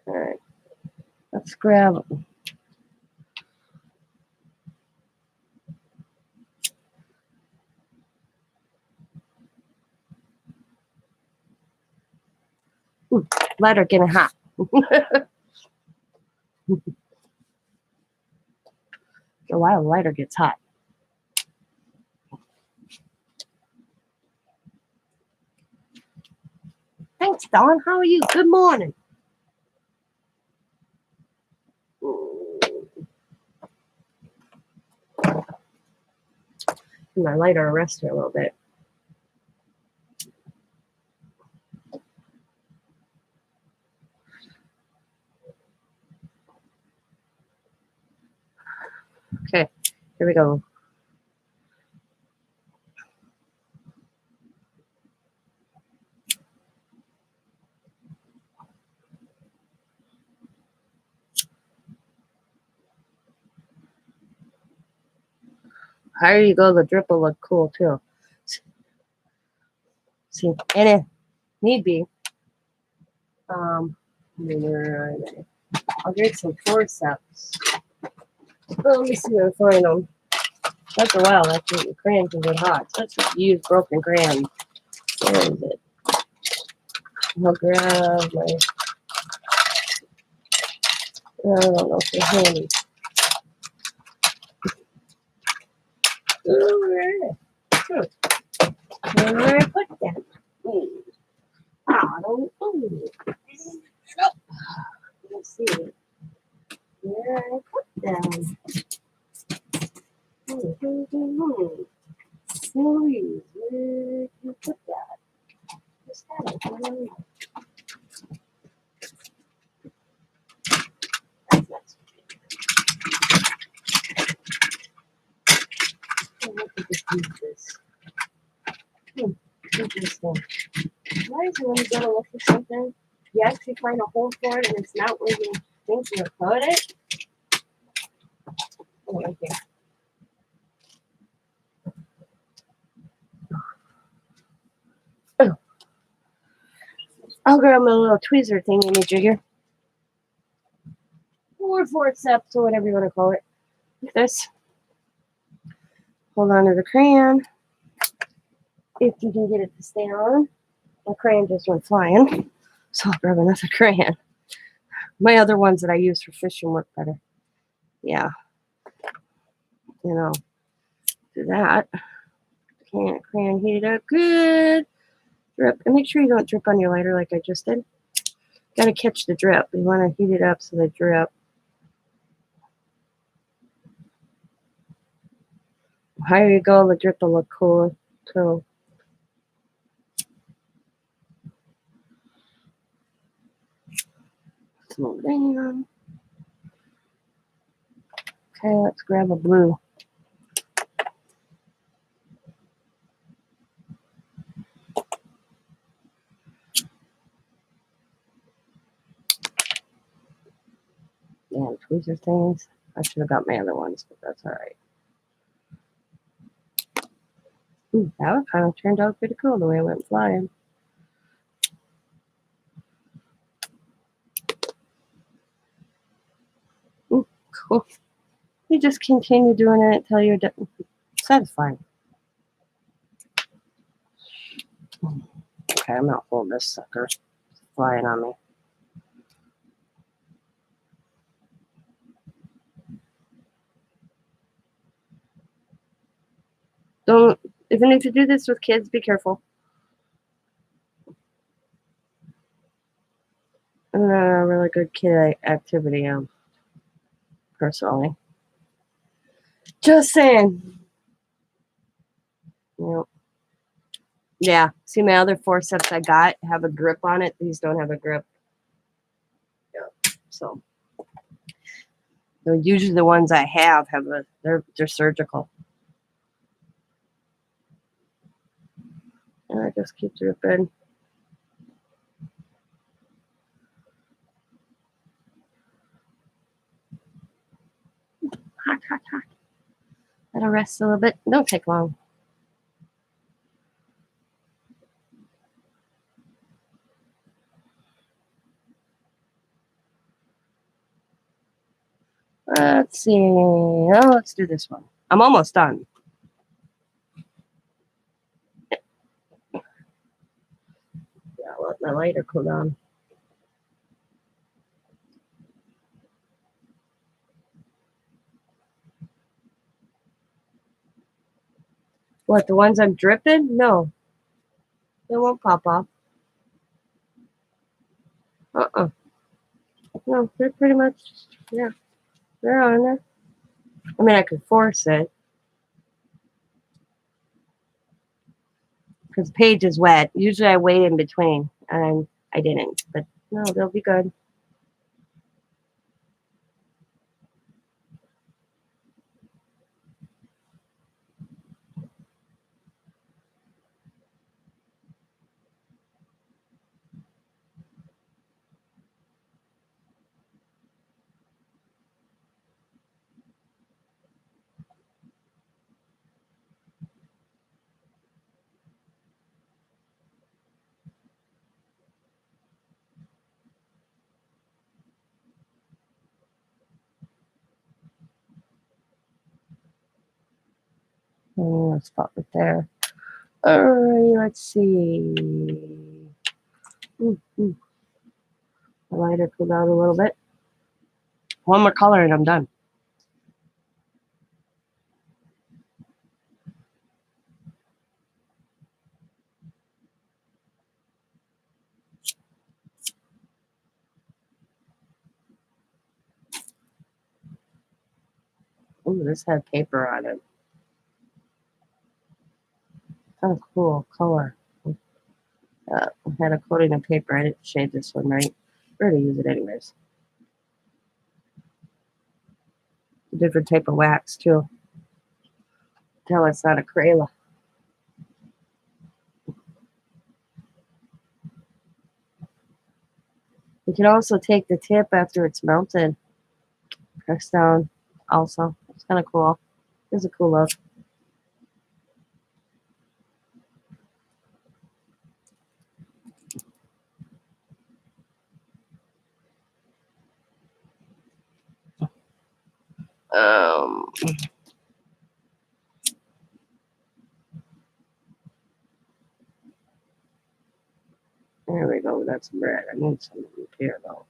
Speaker 1: All right. Let's grab lighter getting hot. A while lighter gets hot. Thanks, Dawn. How are you? Good morning. My lighter rest here a little bit. Okay, here we go. Higher you go, the drip will look cool too. See, and if need be, I'll get some forceps. Well, let me see if I find them. After a while, after the crayon can get hot. So let's just use broken crayon. Where is it? I'll grab my, I don't know if they're handy. Where did I put Interesting. Why is it when you go to look for something, you actually find a hole for it and it's not where you think you put it? Oh, right there. Oh. I'll grab my little tweezer thingy majigger. Or forceps or whatever you want to call it. Like this. Hold on to the crayon. If you can get it to stay on. My crayon just went flying. So I'll grab another crayon. My other ones that I use for fishing work better. Yeah. You know, do that. Crayon heated up good. Drip. And make sure you don't drip on your lighter like I just did. Got to catch the drip. You want to heat it up so they drip. The higher you go, the drip will look cooler too. Slow down. Okay, let's grab a blue. Yeah, tweezer things. I should have got my other ones, but that's all right. Ooh, that one kind of turned out pretty cool the way it went flying. Ooh, cool. You just continue doing it until you're satisfied. Okay, I'm not holding this sucker. It's flying on me. Don't, even if you do this with kids, be careful. I'm not a really good kid activity, personally. Just saying. Yep. Yeah. See, my other forceps I got have a grip on it. These don't have a grip. Yeah. So usually the ones I have they're surgical. And I just keep dripping. Hot, hot, hot. Let it rest a little bit. Don't take long. Let's see. Oh, let's do this one. I'm almost done. Yeah, I'll let my lighter cool down. What, the ones I'm dripping? No. They won't pop off. No, they're pretty much, yeah, they're on there. I mean, I could force it. Because the page is wet. Usually I wait in between, and I didn't. But no, they'll be good. Let's pop it there. All right, let's see. The lighter cooled out a little bit. One more color and I'm done. Ooh, this had paper on it. Kind of cool color. I had a coating of paper. I didn't shade this one right. We're going to use it anyways. A different type of wax too. Tell it's not a Crayola. You can also take the tip after it's melted. Press down also. It's kind of cool. It's a cool look. There we go. That's bread. I need some here though.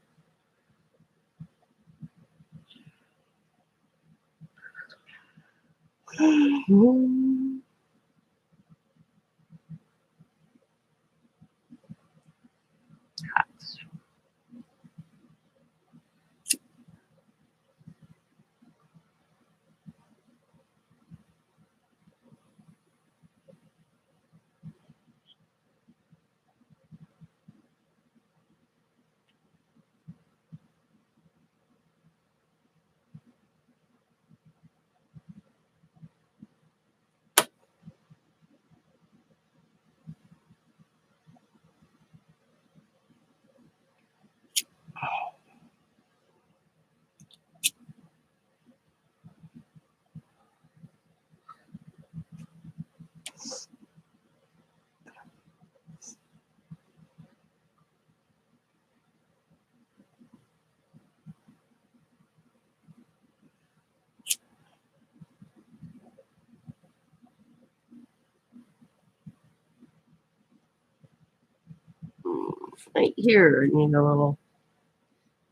Speaker 1: Right here, I need a little.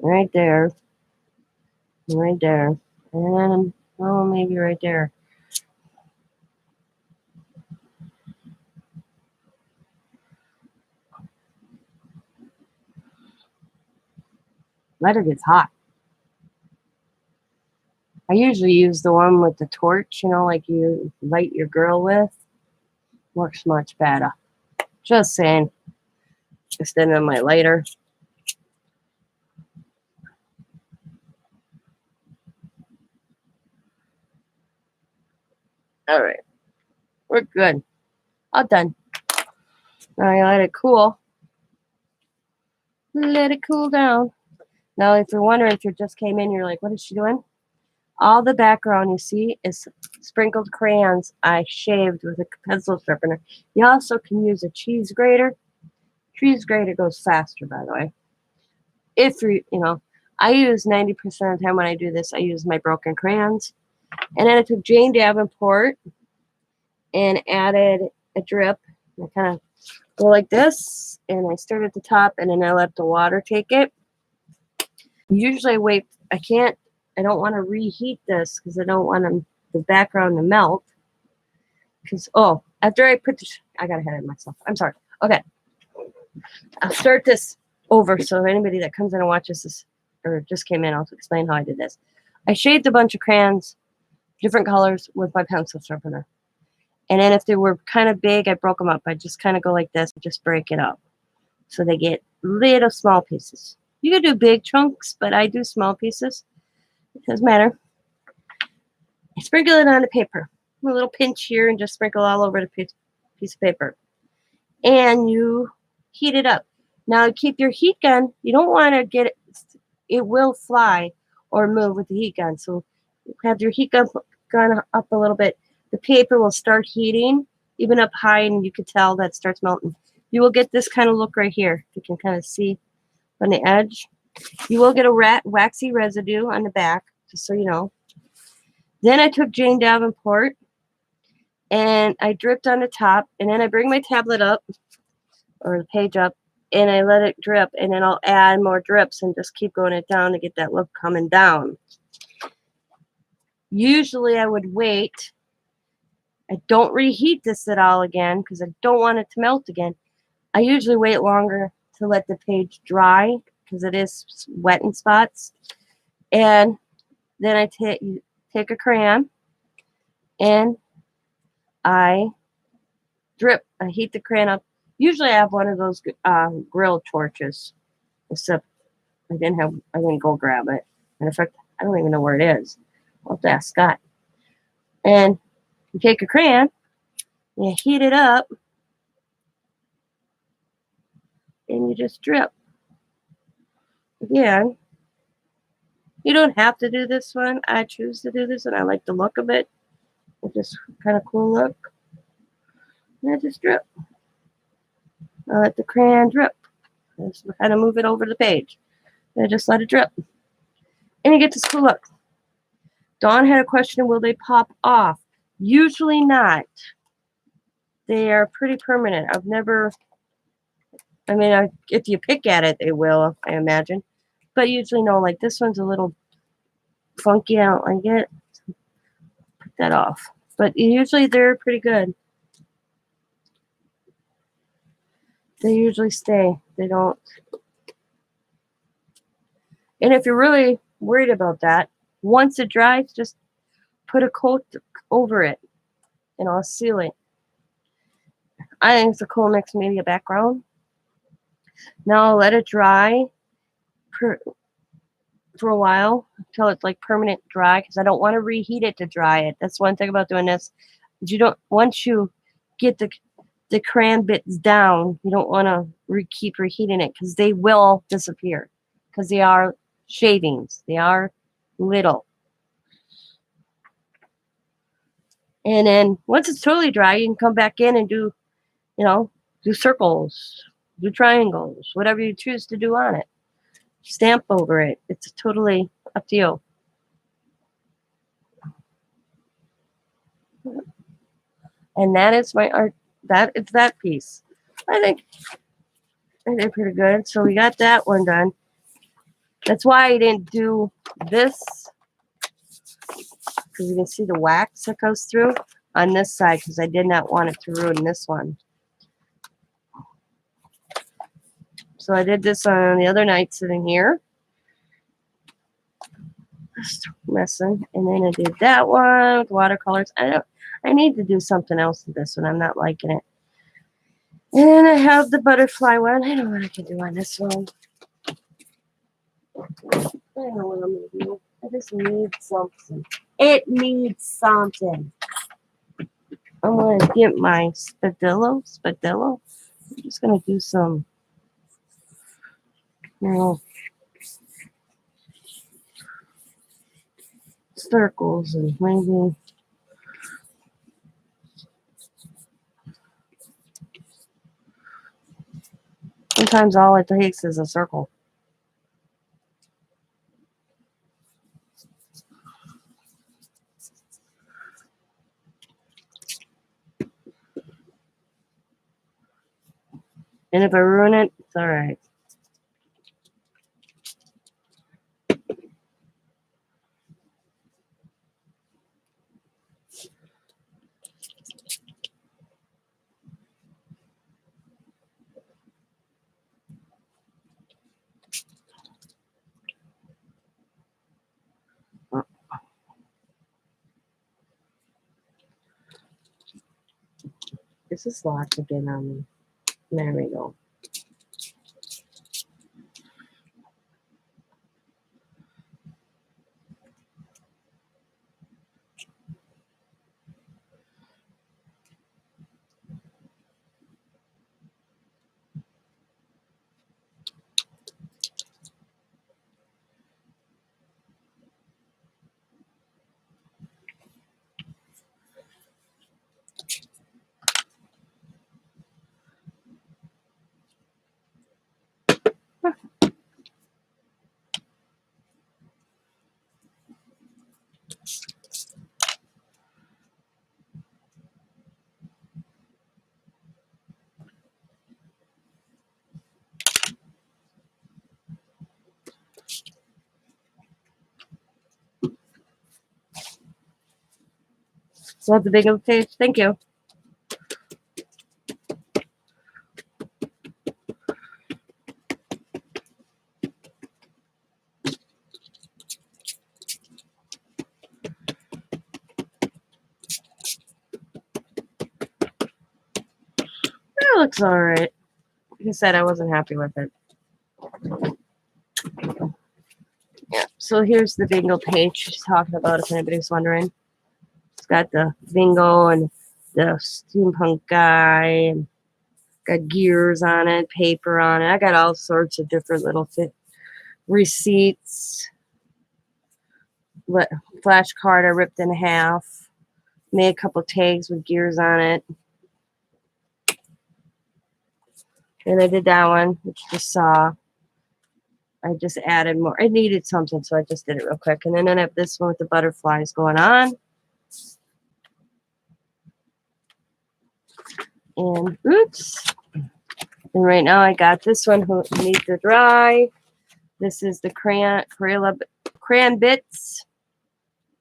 Speaker 1: Right there. Right there. And, oh, maybe right there. Lighter gets hot. I usually use the one with the torch, you know, like you light your grill with. Works much better. Just saying. Just in on my lighter. All right. We're good. All done. Now I let it cool. Let it cool down. Now, if you're wondering, if you just came in, you're like, what is she doing? All the background you see is sprinkled crayons I shaved with a pencil sharpener. You also can use a cheese grater. Cheese grater goes faster, by the way. If I use 90% of the time when I do this, I use my broken crayons. And then I took Jane Davenport and added a drip. I kind of go like this, and I start at the top, and then I let the water take it. Usually I wait. I don't want to reheat this because I don't want the background to melt. Because, after I I got ahead of myself. I'm sorry. Okay. I'll start this over so anybody that comes in and watches this or just came in, I'll explain how I did this. I shaded a bunch of crayons, different colors, with my pencil sharpener. And then if they were kind of big, I broke them up. I just kind of go like this, just break it up. So they get little small pieces. You could do big chunks, but I do small pieces. It doesn't matter. I sprinkle it on the paper. A little pinch here and just sprinkle all over the piece of paper. And you heat it up. Now keep your heat gun. You don't want to get it will fly or move with the heat gun. So have your heat gun up a little bit. The paper will start heating, even up high, and you can tell that starts melting. You will get this kind of look right here. You can kind of see on the edge. You will get a waxy residue on the back, just so you know. Then I took Jane Davenport and I dripped on the top, and then I bring my tablet up or the page up, and I let it drip, and then I'll add more drips and just keep going it down to get that look coming down. Usually I would wait. I don't reheat this at all again because I don't want it to melt again. I usually wait longer to let the page dry because it is wet in spots. And then I take a crayon and I heat the crayon up Usually I have one of those grill torches, except I didn't go grab it. And in fact, I don't even know where it is. I'll have to ask Scott. And you take a crayon, you heat it up, and you just drip. Again, you don't have to do this one. I choose to do this, and I like the look of it. It's just kind of cool look. And I just drip. I let the crayon drip. I just kind of move it over the page. And I just let it drip. And you get this cool look. Dawn had a question, will they pop off? Usually not. They are pretty permanent. I've never, if you pick at it, they will, I imagine. But usually no, like this one's a little funky. I don't like it. Put that off. But usually they're pretty good. They usually stay. They don't. And if you're really worried about that, once it dries, just put a coat over it and I'll seal it. I think it's a cool mixed media background. Now I'll let it dry for a while until it's like permanent dry, because I don't want to reheat it to dry it. That's one thing about doing this. You don't, once you get the crayon bits down, you don't want to keep reheating it, because they will disappear, because they are shavings. They are little. And then once it's totally dry, you can come back in and do circles, do triangles, whatever you choose to do on it. Stamp over it. It's totally up to you. And that is my art. That is that piece. I think I did pretty good. So we got that one done. That's why I didn't do this, because you can see the wax that goes through on this side, because I did not want it to ruin this one. So I did this on the other night sitting here. Just messing. And then I did that one with watercolors. I need to do something else with this one. I'm not liking it. And then I have the butterfly one. I don't know what I can do on this one. I don't know what I'm going to do. I just need something. It needs something. I'm going to get my Spadillo. I'm just going to do some, circles and maybe sometimes all it takes is a circle. And if I ruin it, it's all right. This is locked again on me. There we go. So that's a big old page. Thank you. Oh, looks alright. Like I said, I wasn't happy with it. Yeah, so here's the bingo page she's talking about, if anybody's wondering. It's got the bingo and the steampunk guy, and got gears on it, paper on it. I got all sorts of different little receipts. Flash card I ripped in half. Made a couple tags with gears on it. And I did that one, which you just saw. I just added more. I needed something, so I just did it real quick. And then I have this one with the butterflies going on. And oops. And right now I got this one who needs to dry. This is the crayon bits.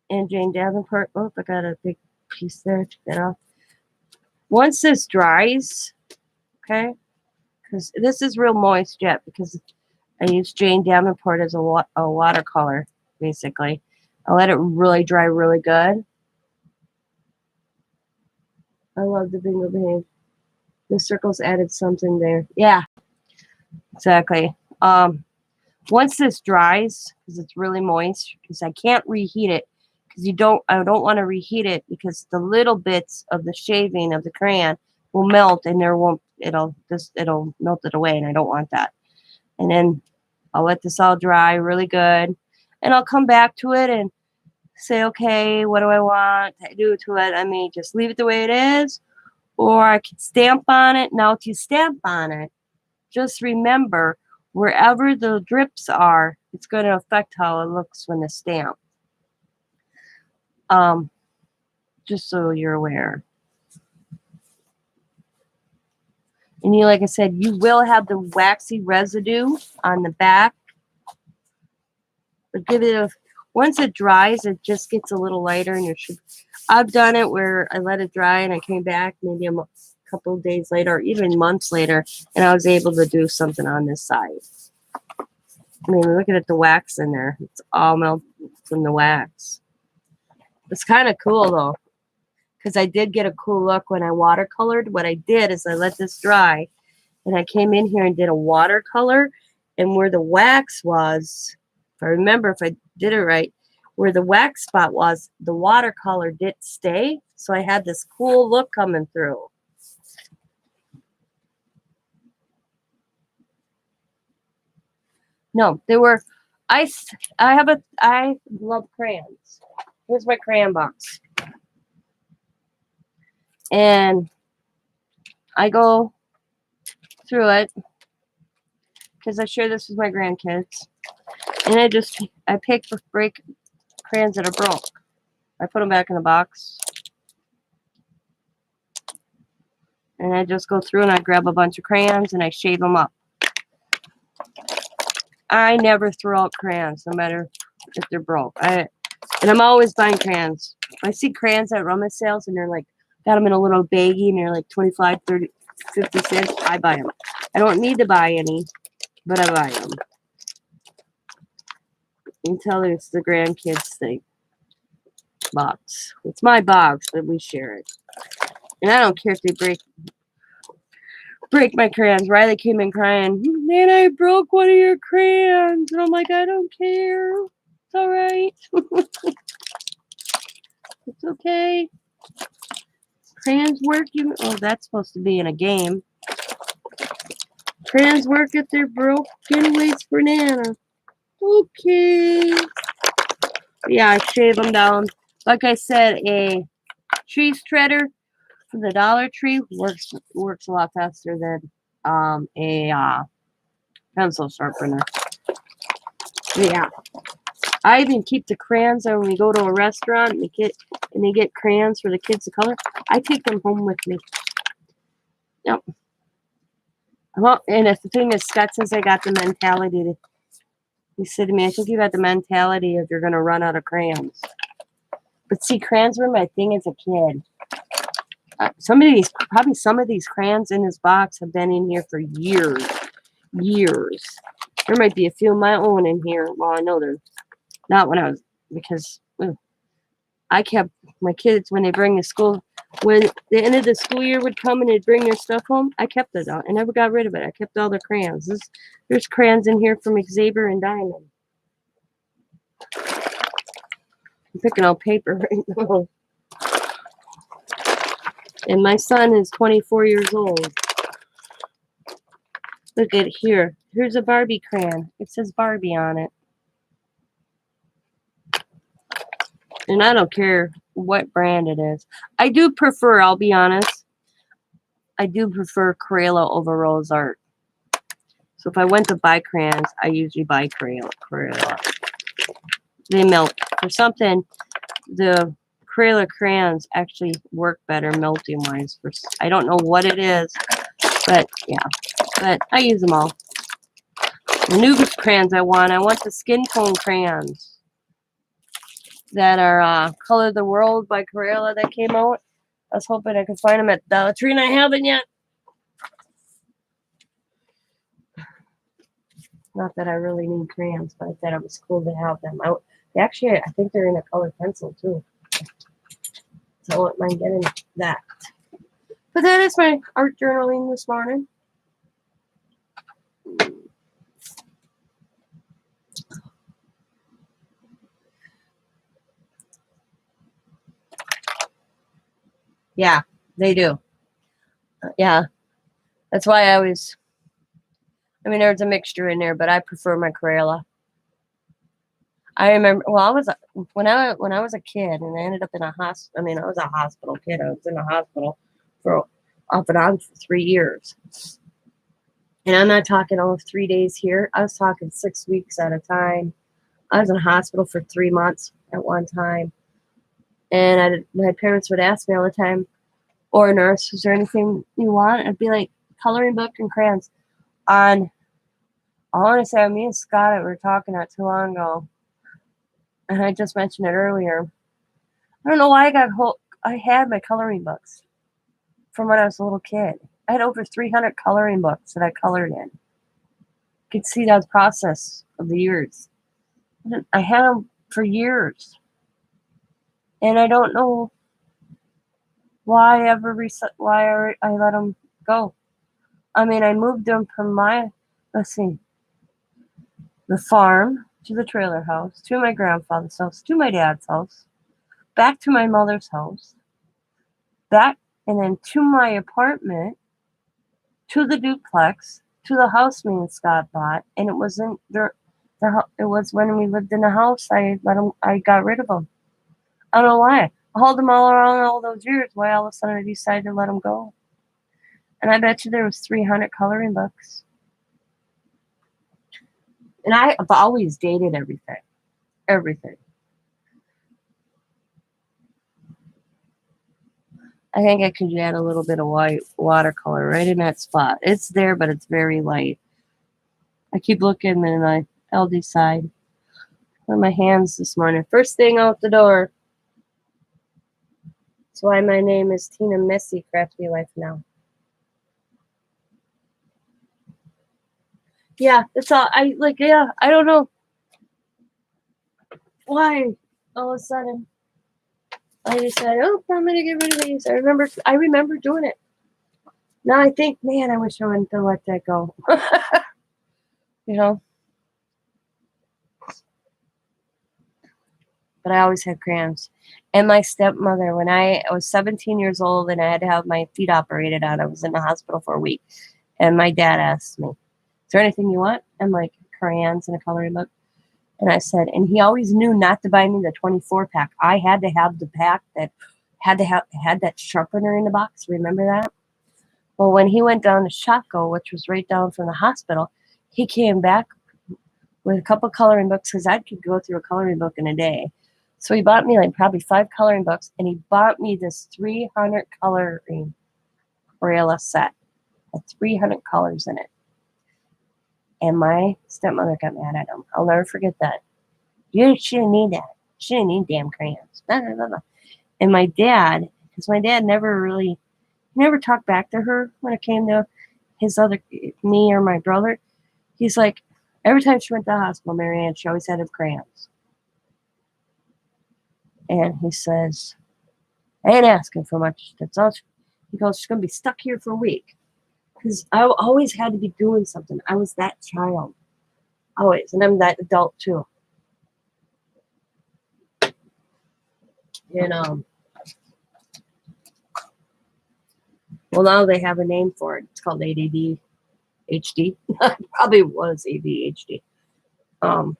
Speaker 1: And Jane Davenport. Oh, I got a big piece there. Take that off. Once this dries, okay, because this is real moist yet, because I use Jane Davenport as a watercolor, basically. I let it really dry really good. I love the bingo behave. The circles added something there. Yeah, exactly. Once this dries, because it's really moist, because I can't reheat it, because I don't want to reheat it, because the little bits of the shaving of the crayon will melt, and it'll melt it away, and I don't want that. And then I'll let this all dry really good, and I'll come back to it and say, okay, what do I want to do to it? I may just leave it the way it is, or I could stamp on it. Now, if you stamp on it, just remember, wherever the drips are, it's going to affect how it looks when it's stamped. Just so you're aware. And like I said, you will have the waxy residue on the back. But once it dries, it just gets a little lighter, and I've done it where I let it dry and I came back maybe a couple of days later, or even months later, and I was able to do something on this side. I mean, look at the wax in there. It's all melted from the wax. It's kind of cool, though, because I did get a cool look when I watercolored. What I did is I let this dry, and I came in here and did a watercolor, and where the wax was, if I remember, if I did it right, where the wax spot was, the watercolor didn't stay, so I had this cool look coming through. No, they were. I love crayons. Here's my crayon box, and I go through it because I share this with my grandkids, and I break crayons that are broke. I put them back in the box, and I just go through and I grab a bunch of crayons and I shave them up. I never throw out crayons, no matter if they're broke. And I'm always buying crayons. I see crayons at rummage sales, and they're like, got them in a little baggie, and they're like 25, 30, 50 cents. I buy them. I don't need to buy any, but I buy them. You can tell it's the grandkids thing. Box. It's my box, but we share it. And I don't care if they break my crayons. Riley came in crying, man, I broke one of your crayons. And I'm like, I don't care. It's all right. It's okay. Crayons work. Oh, that's supposed to be in a game. Crayons work if they're broke. Anyways, banana. Okay. Yeah, I shave them down. Like I said, a tree shredder from the Dollar Tree works a lot faster than a pencil sharpener. Yeah, I even keep the crayons when we go to a restaurant and they get crayons for the kids to color. I take them home with me. Yep. Well, and if the thing is, Scott says I got the mentality to. He said to me, I think you got the mentality of you're going to run out of crayons. But see, crayons were my thing as a kid. Some of these crayons in this box have been in here for years. There might be a few of my own in here. Well, I know they're not because I kept my kids, when they bring to school, When the end of the school year would come and they'd bring their stuff home, I kept it all. I never got rid of it. I kept all the crayons. There's crayons in here from Xavier and Diamond. I'm picking out paper right now. And my son is 24 years old. Look at here. Here's a Barbie crayon. It says Barbie on it. And I don't care what brand it is. I do prefer, I'll be honest, I do prefer Crayola over Rose Art. So if I went to buy crayons, I usually buy Crayola. They melt. For something, the Crayola crayons actually work better melting wise. I don't know what it is, but yeah. But I use them all. The new crayons I want the skin tone crayons that are Color the World by Crayola that came out. I was hoping I could find them at Dollar Tree, and I haven't yet. Not that I really need crayons, but I thought it was cool to have them. Actually, I think they're in a colored pencil too. So I wouldn't mind getting that. But that is my art journaling this morning. Yeah, they do. Yeah, that's why there's a mixture in there, but I prefer my Crayola. I remember, when I was a kid, and I ended up in a hospital. I was a hospital kid. I was in a hospital for off and on for 3 years. And I'm not talking 3 days here. I was talking 6 weeks at a time. I was in a hospital for 3 months at one time. And my parents would ask me all the time, or a nurse, is there anything you want? I'd be like, coloring book and crayons. I want to say, me and Scott were talking not too long ago, and I just mentioned it earlier. I don't know why I had my coloring books from when I was a little kid. I had over 300 coloring books that I colored in. You could see that process of the years. I had them for years. And I don't know why I let them go. I moved them from the farm to the trailer house, to my grandfather's house, to my dad's house, back to my mother's house, back, and then to my apartment, to the duplex, to the house me and Scott bought, and it was it was when we lived in the house. I got rid of them. I don't know why. I hauled them all around all those years. Why all of a sudden I decided to let them go? And I bet you there was 300 coloring books. And I've always dated everything. Everything. I think I could add a little bit of white watercolor right in that spot. It's there, but it's very light. I keep looking and I'll decide. On my hands this morning. First thing out the door. That's why my name is Tina Messy Crafty Life Now. Yeah, that's all. I don't know why all of a sudden I decided, I'm gonna get rid of these. I remember doing it. Now I think, man, I wish I wouldn't have let that go. But I always had crayons. And my stepmother, when I was 17 years old and I had to have my feet operated on, I was in the hospital for a week. And my dad asked me, is there anything you want? I'm like, crayons and a coloring book. And I said, and he always knew not to buy me the 24 pack. I had to have the pack that had that sharpener in the box. Remember that? Well, when he went down to Shopko, which was right down from the hospital, he came back with a couple coloring books because I could go through a coloring book in a day. So he bought me probably 5 coloring books, and he bought me this 300 coloring Crayola set with 300 colors in it. And my stepmother got mad at him. I'll never forget that. You shouldn't need that. She didn't need damn crayons. Blah, blah, blah, blah. And my dad, because my dad never talked back to her when it came to me or my brother. He's like, every time she went to the hospital, Marianne, she always had crayons. And he says, I ain't asking for much. That's all. He goes, she's going to be stuck here for a week. Because I always had to be doing something. I was that child. Always. And I'm that adult too. You know. Well, now they have a name for it. It's called ADD HD. Probably was ADHD. But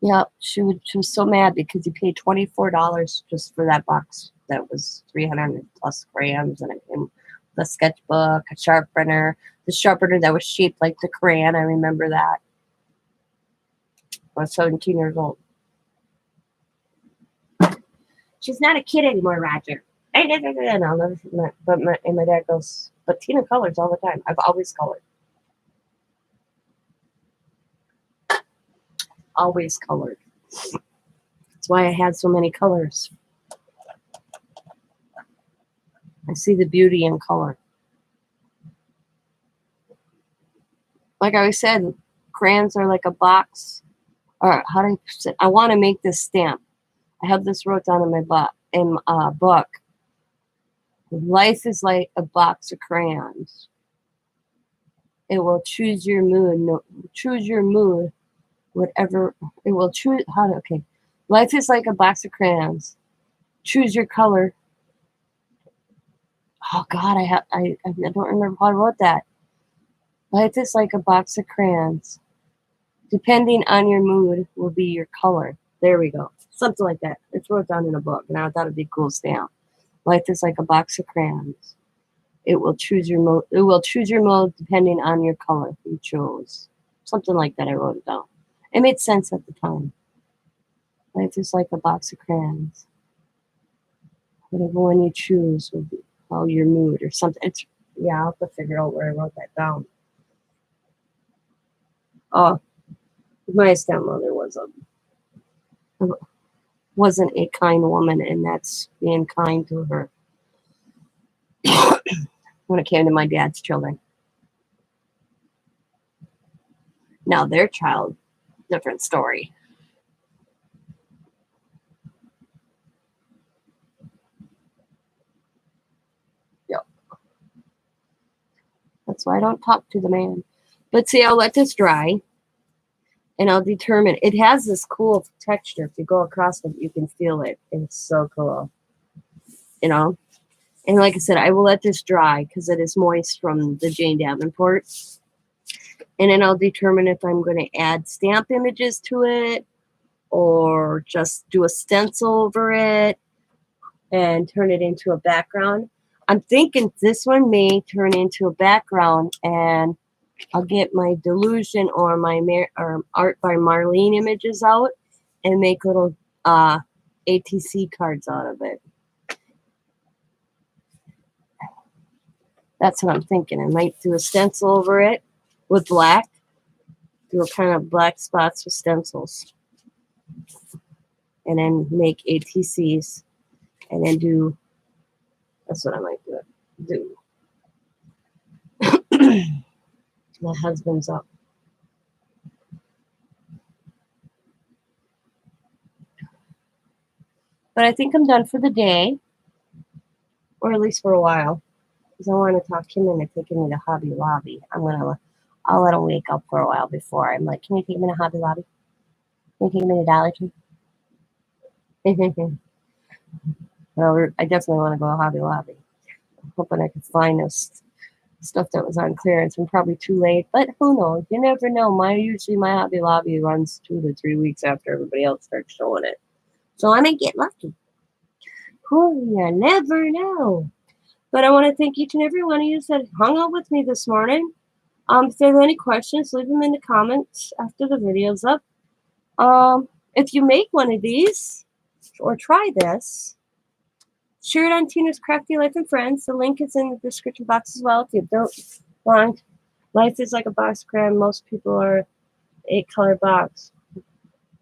Speaker 1: yeah, she was so mad because he paid $24 just for that box that was 300 plus crayons, and it came with a sketchbook, a sharpener, the sharpener that was shaped like the crayon. I remember that. I was 17 years old. She's not a kid anymore, Roger. And I'll never forget. But my dad goes, but Tina colors all the time. I've always colored. Always colored. That's why I had so many colors. I see the beauty in color. Like I said, crayons are like a box. Or how do I say? I want to make this stamp. I have this wrote down in my book. Life is like a box of crayons. It will choose your mood. No, choose your mood. Whatever it will choose. Okay. Life is like a box of crayons. Choose your color. Oh God, I don't remember how I wrote that. Life is like a box of crayons. Depending on your mood will be your color. There we go. Something like that. It's wrote down in a book, and I thought it'd be a cool stamp. Life is like a box of crayons. It will choose your mode. It will choose your mode depending on your color you chose. Something like that. I wrote it down. It made sense at the time. Life is like a box of crayons. Whatever one you choose will be how your mood or something. I'll have to figure out where I wrote that down. Oh, my stepmother wasn't a kind woman, and that's being kind to her. When it came to my dad's children. Now their child, different story. Yep. That's why I don't talk to the man. But see, I'll let this dry, and I'll determine. It has this cool texture. If you go across it, you can feel it. It's so cool. You know? And like I said, I will let this dry because it is moist from the Jane Davenport. And then I'll determine if I'm going to add stamp images to it or just do a stencil over it and turn it into a background. I'm thinking this one may turn into a background, and I'll get my Delusion or my Art by Marlene images out and make little ATC cards out of it. That's what I'm thinking. I might do a stencil over it with black. Do a kind of black spots with stencils. And then make ATCs. And then do, that's what I might do. My husband's up. But I think I'm done for the day. Or at least for a while. Because I want to talk him into taking me to Hobby Lobby. I'll let him wake up for a while before. I'm like, can you take me to Hobby Lobby? Can you take me to Dollar Tree? Well, I definitely want to go to Hobby Lobby. I'm hoping I can find this stuff that was on clearance. I'm probably too late, but who knows? You never know. Usually my Hobby Lobby runs 2 to 3 weeks after everybody else starts showing it. So I may get lucky. You never know. But I want to thank each and every one of you that hung out with me this morning. If there are any questions, leave them in the comments after the video's up. If you make one of these or try this, share it on Tina's Crafty Life and Friends. The link is in the description box as well. If you don't want, life is like a box of crayon. Most people are 8-color box.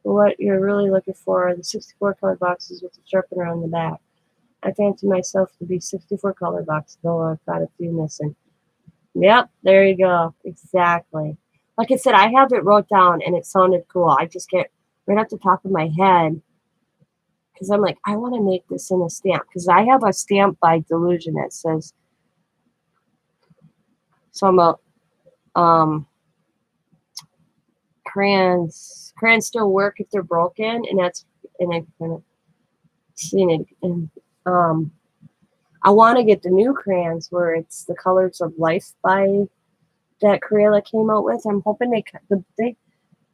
Speaker 1: What you're really looking for are the 64-color boxes with the sharpener on the back. I fancy myself to be 64-color box, though I've got a few missing. Yep, there you go. Exactly. Like I said, I have it wrote down, and it sounded cool. I just can't right off the top of my head, because I'm like, I want to make this in a stamp, because I have a stamp by Delusion that says some crayons still work if they're broken, and I've kind of seen it, and I want to get the new crayons where it's the Colors of Life by that Crayola came out with. I'm hoping they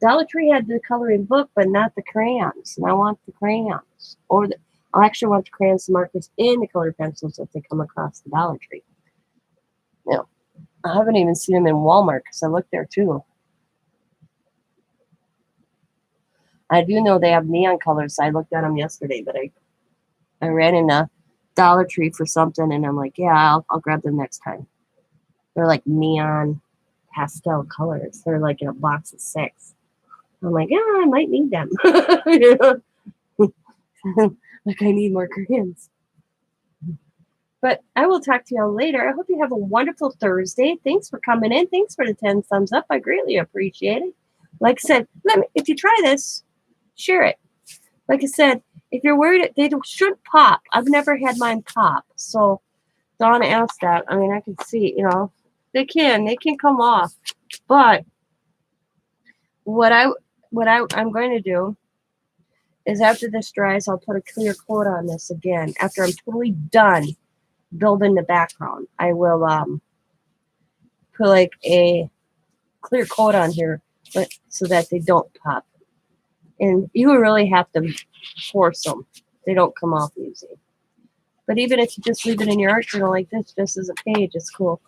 Speaker 1: Dollar Tree had the coloring book, but not the crayons. And I want the crayons. I actually want the crayons, the markers, and the colored pencils if they come across the Dollar Tree. No, I haven't even seen them in Walmart because I looked there too. I do know they have neon colors. So I looked at them yesterday, but I ran in a Dollar Tree for something, and I'm like, yeah, I'll grab them next time. They're like neon pastel colors. They're like in a box of 6. I'm like, yeah, I might need them. Like I need more crayons. But I will talk to y'all later. I hope you have a wonderful Thursday. Thanks for coming in. Thanks for the 10 thumbs up. I greatly appreciate it. Like I said, if you try this, share it. Like I said, if you're worried, they shouldn't pop. I've never had mine pop. So Dawn asked that. I mean, I can see, they can come off. But what I'm going to do is after this dries, I'll put a clear coat on this again. After I'm totally done building the background, I will put like a clear coat on here, but so that they don't pop. And you really have to force them. They don't come off easy. But even if you just leave it in your art journal like this, just as a page, it's cool.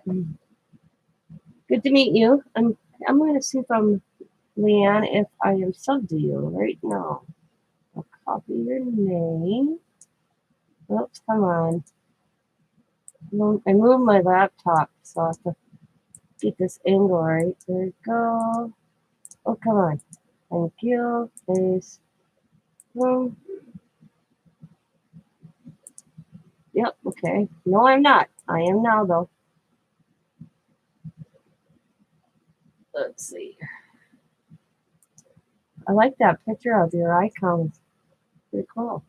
Speaker 1: Good to meet you. I'm going to see if I'm Leanne, if I am subbed to you right now. I'll copy your name. Oops, come on. I moved my laptop, so I have to get this angle right. There we go. Oh, come on. Thank you. Please. Yep, okay. No, I'm not. I am now, though. Let's see. I like that picture of your icons. Pretty cool.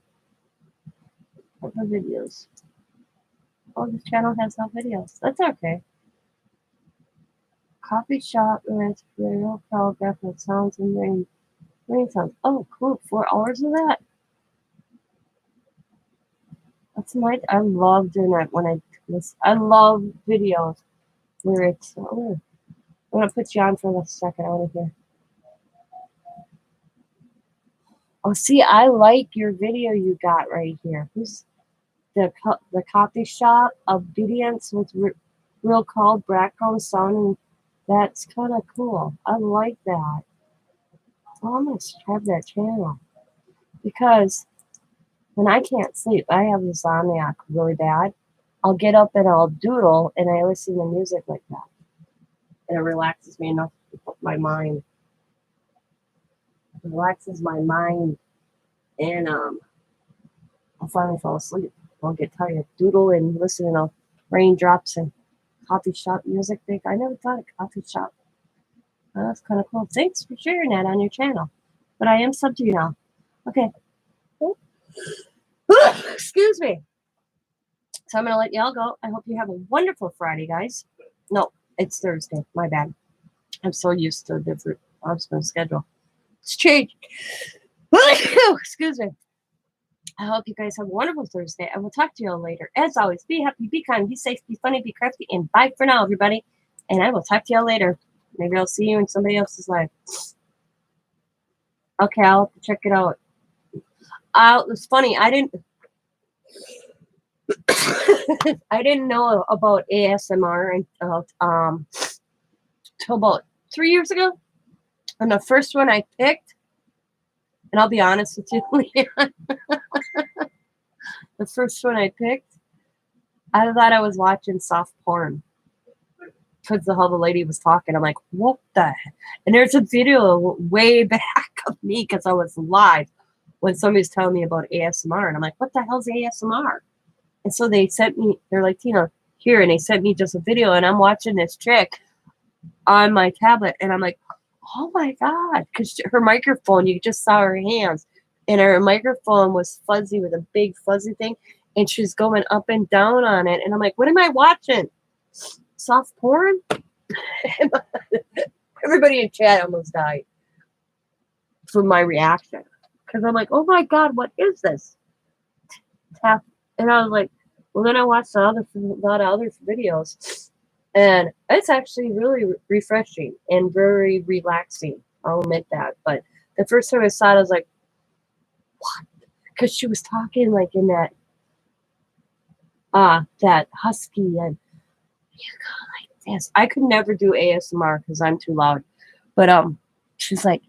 Speaker 1: What are the videos? Oh, this channel has no videos. That's okay. Coffee shop, real paragraph with sounds and rain sounds. Oh, cool. 4 hours of that. That's nice. I love doing that when I love videos where it's. Oh, I'm gonna put you on for a second out of here. Oh, see, I like your video you got right here. Who's the coffee shop obedience with real called background sound, and that's kind of cool. I like that. Oh, I'm gonna subscribe to that channel because when I can't sleep, I have insomnia really bad. I'll get up and I'll doodle, and I listen to music like that, and it relaxes me enough to put my mind. It relaxes my mind, and I'll finally fall asleep. I'll get tired, doodle, and listen to raindrops and coffee shop music. I never thought of coffee shop. Oh, that's kind of cool. Thanks for sharing that on your channel. But I am sub to you now. Okay. Excuse me. So I'm going to let y'all go. I hope you have a wonderful Friday, guys. No, it's Thursday. My bad. I'm so used to a different husband schedule. It's changed. Excuse me. I hope you guys have a wonderful Thursday. I will talk to you all later. As always, be happy, be kind, be safe, be funny, be crafty, and bye for now, everybody. And I will talk to you all later. Maybe I'll see you in somebody else's life. Okay, I'll have to check it out. It's funny. I didn't know about ASMR until about 3 years ago. And the first one I picked, and I'll be honest with you, Leanne, the first one I picked, I thought I was watching soft porn. Because how the lady was talking, I'm like, what the heck? And there's a video way back of me because I was live when somebody's telling me about ASMR. And I'm like, what the hell's ASMR? And so they're like, Tina, here. And they sent me just a video. And I'm watching this chick on my tablet. And I'm like, oh my God, because her microphone, you just saw her hands, and her microphone was fuzzy with a big fuzzy thing, and she's going up and down on it. And I'm like, what am I watching? Soft porn? Everybody in chat almost died from my reaction. Because I'm like, oh my God, what is this? Tap. And I was like, well, then I watched a lot of other videos. And it's actually really refreshing and very relaxing. I'll admit that. But the first time I saw it, I was like, what? Because she was talking like in that husky and you go like this. I could never do ASMR because I'm too loud. But she's like,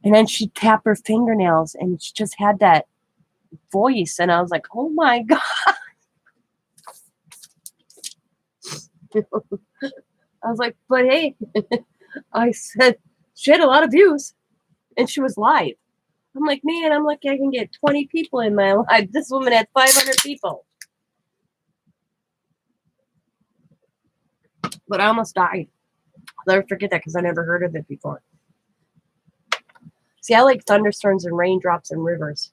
Speaker 1: and then she'd tap her fingernails and she just had that voice. And I was like, oh my God. I was like, but hey, I said, she had a lot of views and she was live. I'm like, man, I'm lucky I can get 20 people in my live. This woman had 500 people. But I almost died. I'll never forget that because I never heard of it before. See, I like thunderstorms and raindrops and rivers.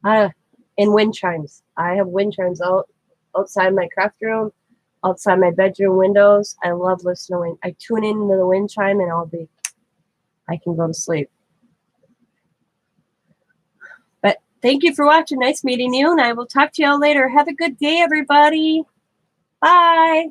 Speaker 1: And wind chimes. I have wind chimes outside my craft room, outside my bedroom windows. I love listening. I tune into the wind chime and I can go to sleep. But thank you for watching. Nice meeting you, and I will talk to y'all later. Have a good day, everybody. Bye.